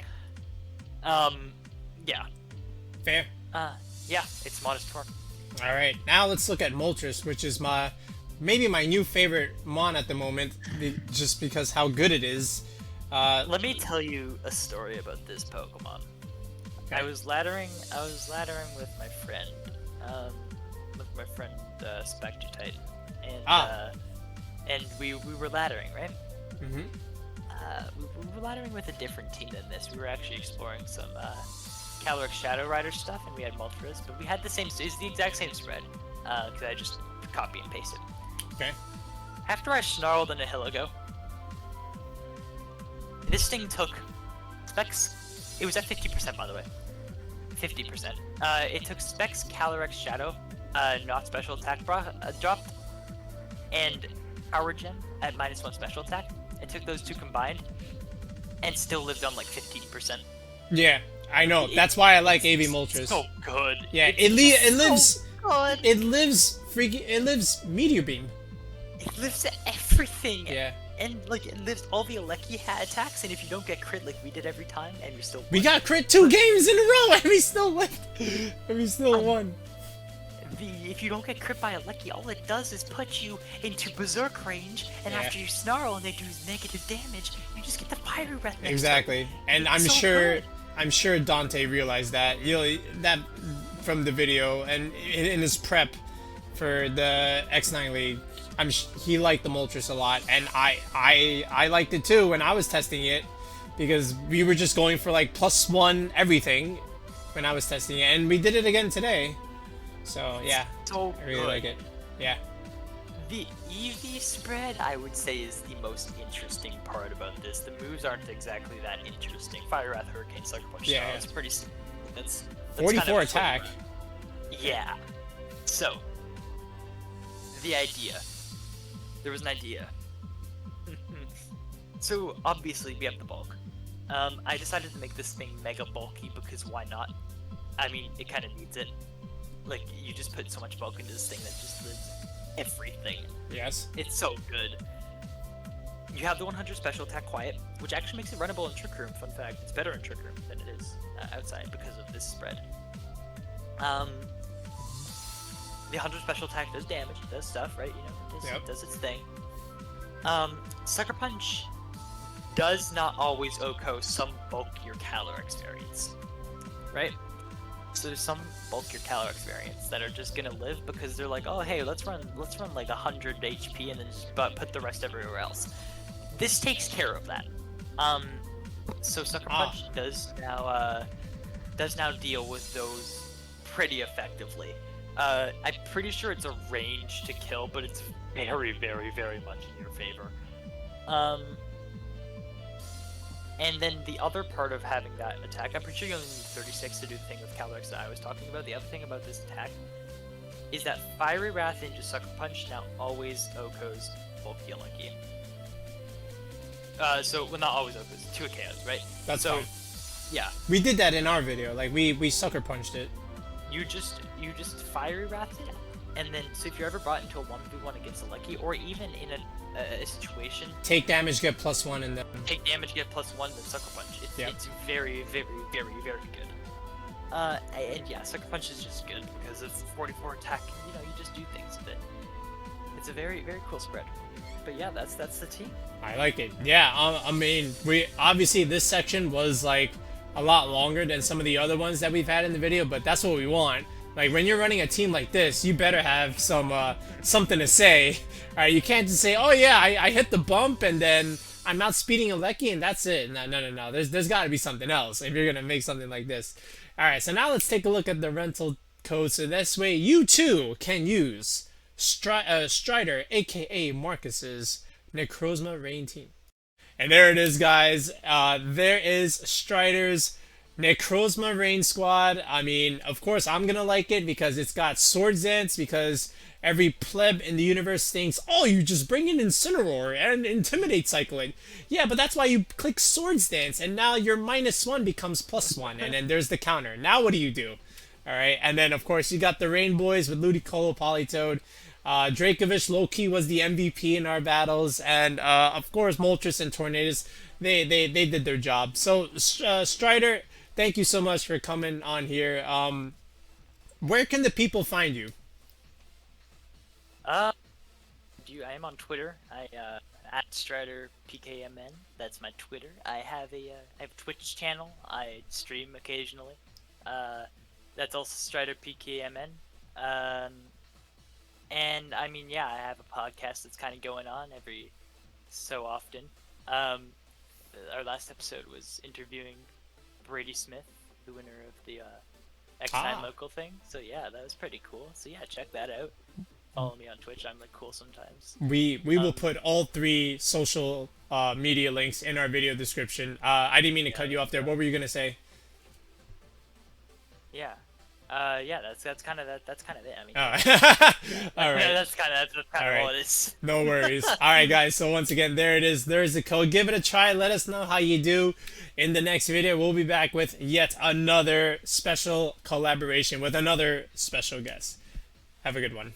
B: Yeah.
A: Fair.
B: Yeah, it's modest Torn.
A: Alright, now let's look at Moltres, which is maybe my new favorite mon at the moment, just because how good it is.
B: Let me tell you a story about this Pokemon.
A: Okay.
B: I was laddering with my friend, Spectre Titan, and we were laddering, right?
A: Mm-hmm.
B: We were laddering with a different team than this. We were actually exploring some Calyrex Shadow Rider stuff, and we had Moltres, but we had it's the exact same spread, because I just copy and paste it.
A: Okay.
B: After I snarled in a Hillago, this thing took Specs. It was at 50%, by the way. 50%. It took Specs Calyrex Shadow, not special attack dropped, and Power Gem at -1 special attack. It took those two combined, and still lived on like 15%.
A: Yeah, I know. That's why I like AV Moltres.
B: So good.
A: Yeah, it lives.
B: Good.
A: It lives Meteor Beam.
B: It lives at everything.
A: Yeah.
B: And like it lives all the Lillaboom attacks, and if you don't get crit like we did every time, and we still won.
A: We got crit 2 games in a row, and we still won. And we still won.
B: If you don't get crit by a Lillaboom, all it does is put you into Berserk range, and after you snarl and they do negative damage, you just get the Fiery Breath next
A: Exactly.
B: time.
A: And I'm sure Dante realized that. You know, that from the video and in his prep for the X9 League. He liked the Moltres a lot, and I liked it too when I was testing it, because we were just going for like +1 everything when I was testing it, and we did it again today. So yeah,
B: so
A: I really like it. Yeah.
B: The EV spread, I would say, is the most interesting part about this. The moves aren't exactly that interesting. Fire Wrath, Hurricane, Sucker Punch.
A: Yeah,
B: it's pretty. That's
A: 44
B: kind of
A: attack.
B: Yeah. So the idea. There was an idea. So obviously we have the bulk. I decided to make this thing mega bulky because why not? I mean, it kind of needs it. Like, you just put so much bulk into this thing that just lives everything.
A: Yes.
B: It's so good. You have the 100 special attack Quiet, which actually makes it runnable in Trick Room. Fun fact, it's better in Trick Room than it is outside because of this spread. The 100 special attack does damage, it does stuff, right? You know, it does its thing. Sucker Punch does not always OHKO some bulkier Calyrex variants, right? So there's some bulkier Calyrex variants that are just gonna live because they're like, oh hey, let's run like 100 HP and then just put the rest everywhere else. This takes care of that. So Sucker Punch does now deal with those pretty effectively. I'm pretty sure it's a range to kill, but it's very, very, very much in your favor. And then the other part of having that attack, I'm pretty sure you only need 36 to do the thing with Calyrex that I was talking about. The other thing about this attack is that Fiery Wrath into Sucker Punch now always OHKOs bulky Lillaboom. Well, not always OHKOs, 2 KOs, right?
A: That's fine.
B: Yeah.
A: We did that in our video. Like, we Sucker Punched it.
B: You just Fiery Wrath it, and then so if you're ever brought into a 1v1 against a Lillaboom, or even in a situation,
A: take damage, get +1, and then
B: take damage, get +1, then Sucker Punch. It's very, very, very, very good. And yeah, Sucker Punch is just good because it's 44 attack. You know, you just do things with it. It's a very, very cool spread. But yeah, that's the team.
A: I like it. Yeah, I mean, we obviously this section was like a lot longer than some of the other ones that we've had in the video, but that's what we want. Like, when you're running a team like this, you better have some something to say. Alright, you can't just say, oh yeah, I hit the bump and then I'm outspeeding LeLe and that's it. No, no, no, no. There's got to be something else if you're gonna make something like this. All right, so now let's take a look at the rental code. So this way, you too can use Striider, aka Marcus's Necrozma Rain Team. And there it is, guys. There is Strider's Necrozma Rain Squad. I mean, of course, I'm gonna like it because it's got Swords Dance, because every pleb in the universe thinks, oh, you just bring in Incineroar and Intimidate Cycle it. Yeah, but that's why you click Swords Dance, and now your -1 becomes +1, and then there's the counter. Now what do you do? Alright, and then, of course, you got the Rain Boys with Ludicolo, Politoed. Dracovish low-key was the MVP in our battles, and of course Moltres and Tornadus, they did their job. So Strider, thank you so much for coming on here. Where can the people find you?
B: I am on Twitter. At Strider PKMN. That's my Twitter. I have a Twitch channel. I stream occasionally. That's also Strider PKMN. And I mean, yeah, I have a podcast that's kind of going on every so often. Our last episode was interviewing Brady Smith, the winner of the X9 local thing. So yeah, that was pretty cool. So yeah, check that out. Follow me on Twitch. I'm like cool sometimes.
A: We will put all 3 social media links in our video description. I didn't mean to cut you off there. What were you gonna say?
B: Yeah. Yeah, that's kind of it. I mean,
A: all right.
B: that's kind of all it is.
A: No worries. All right, guys. So once again, there it is. There's the code. Give it a try. Let us know how you do. In the next video, we'll be back with yet another special collaboration with another special guest. Have a good one.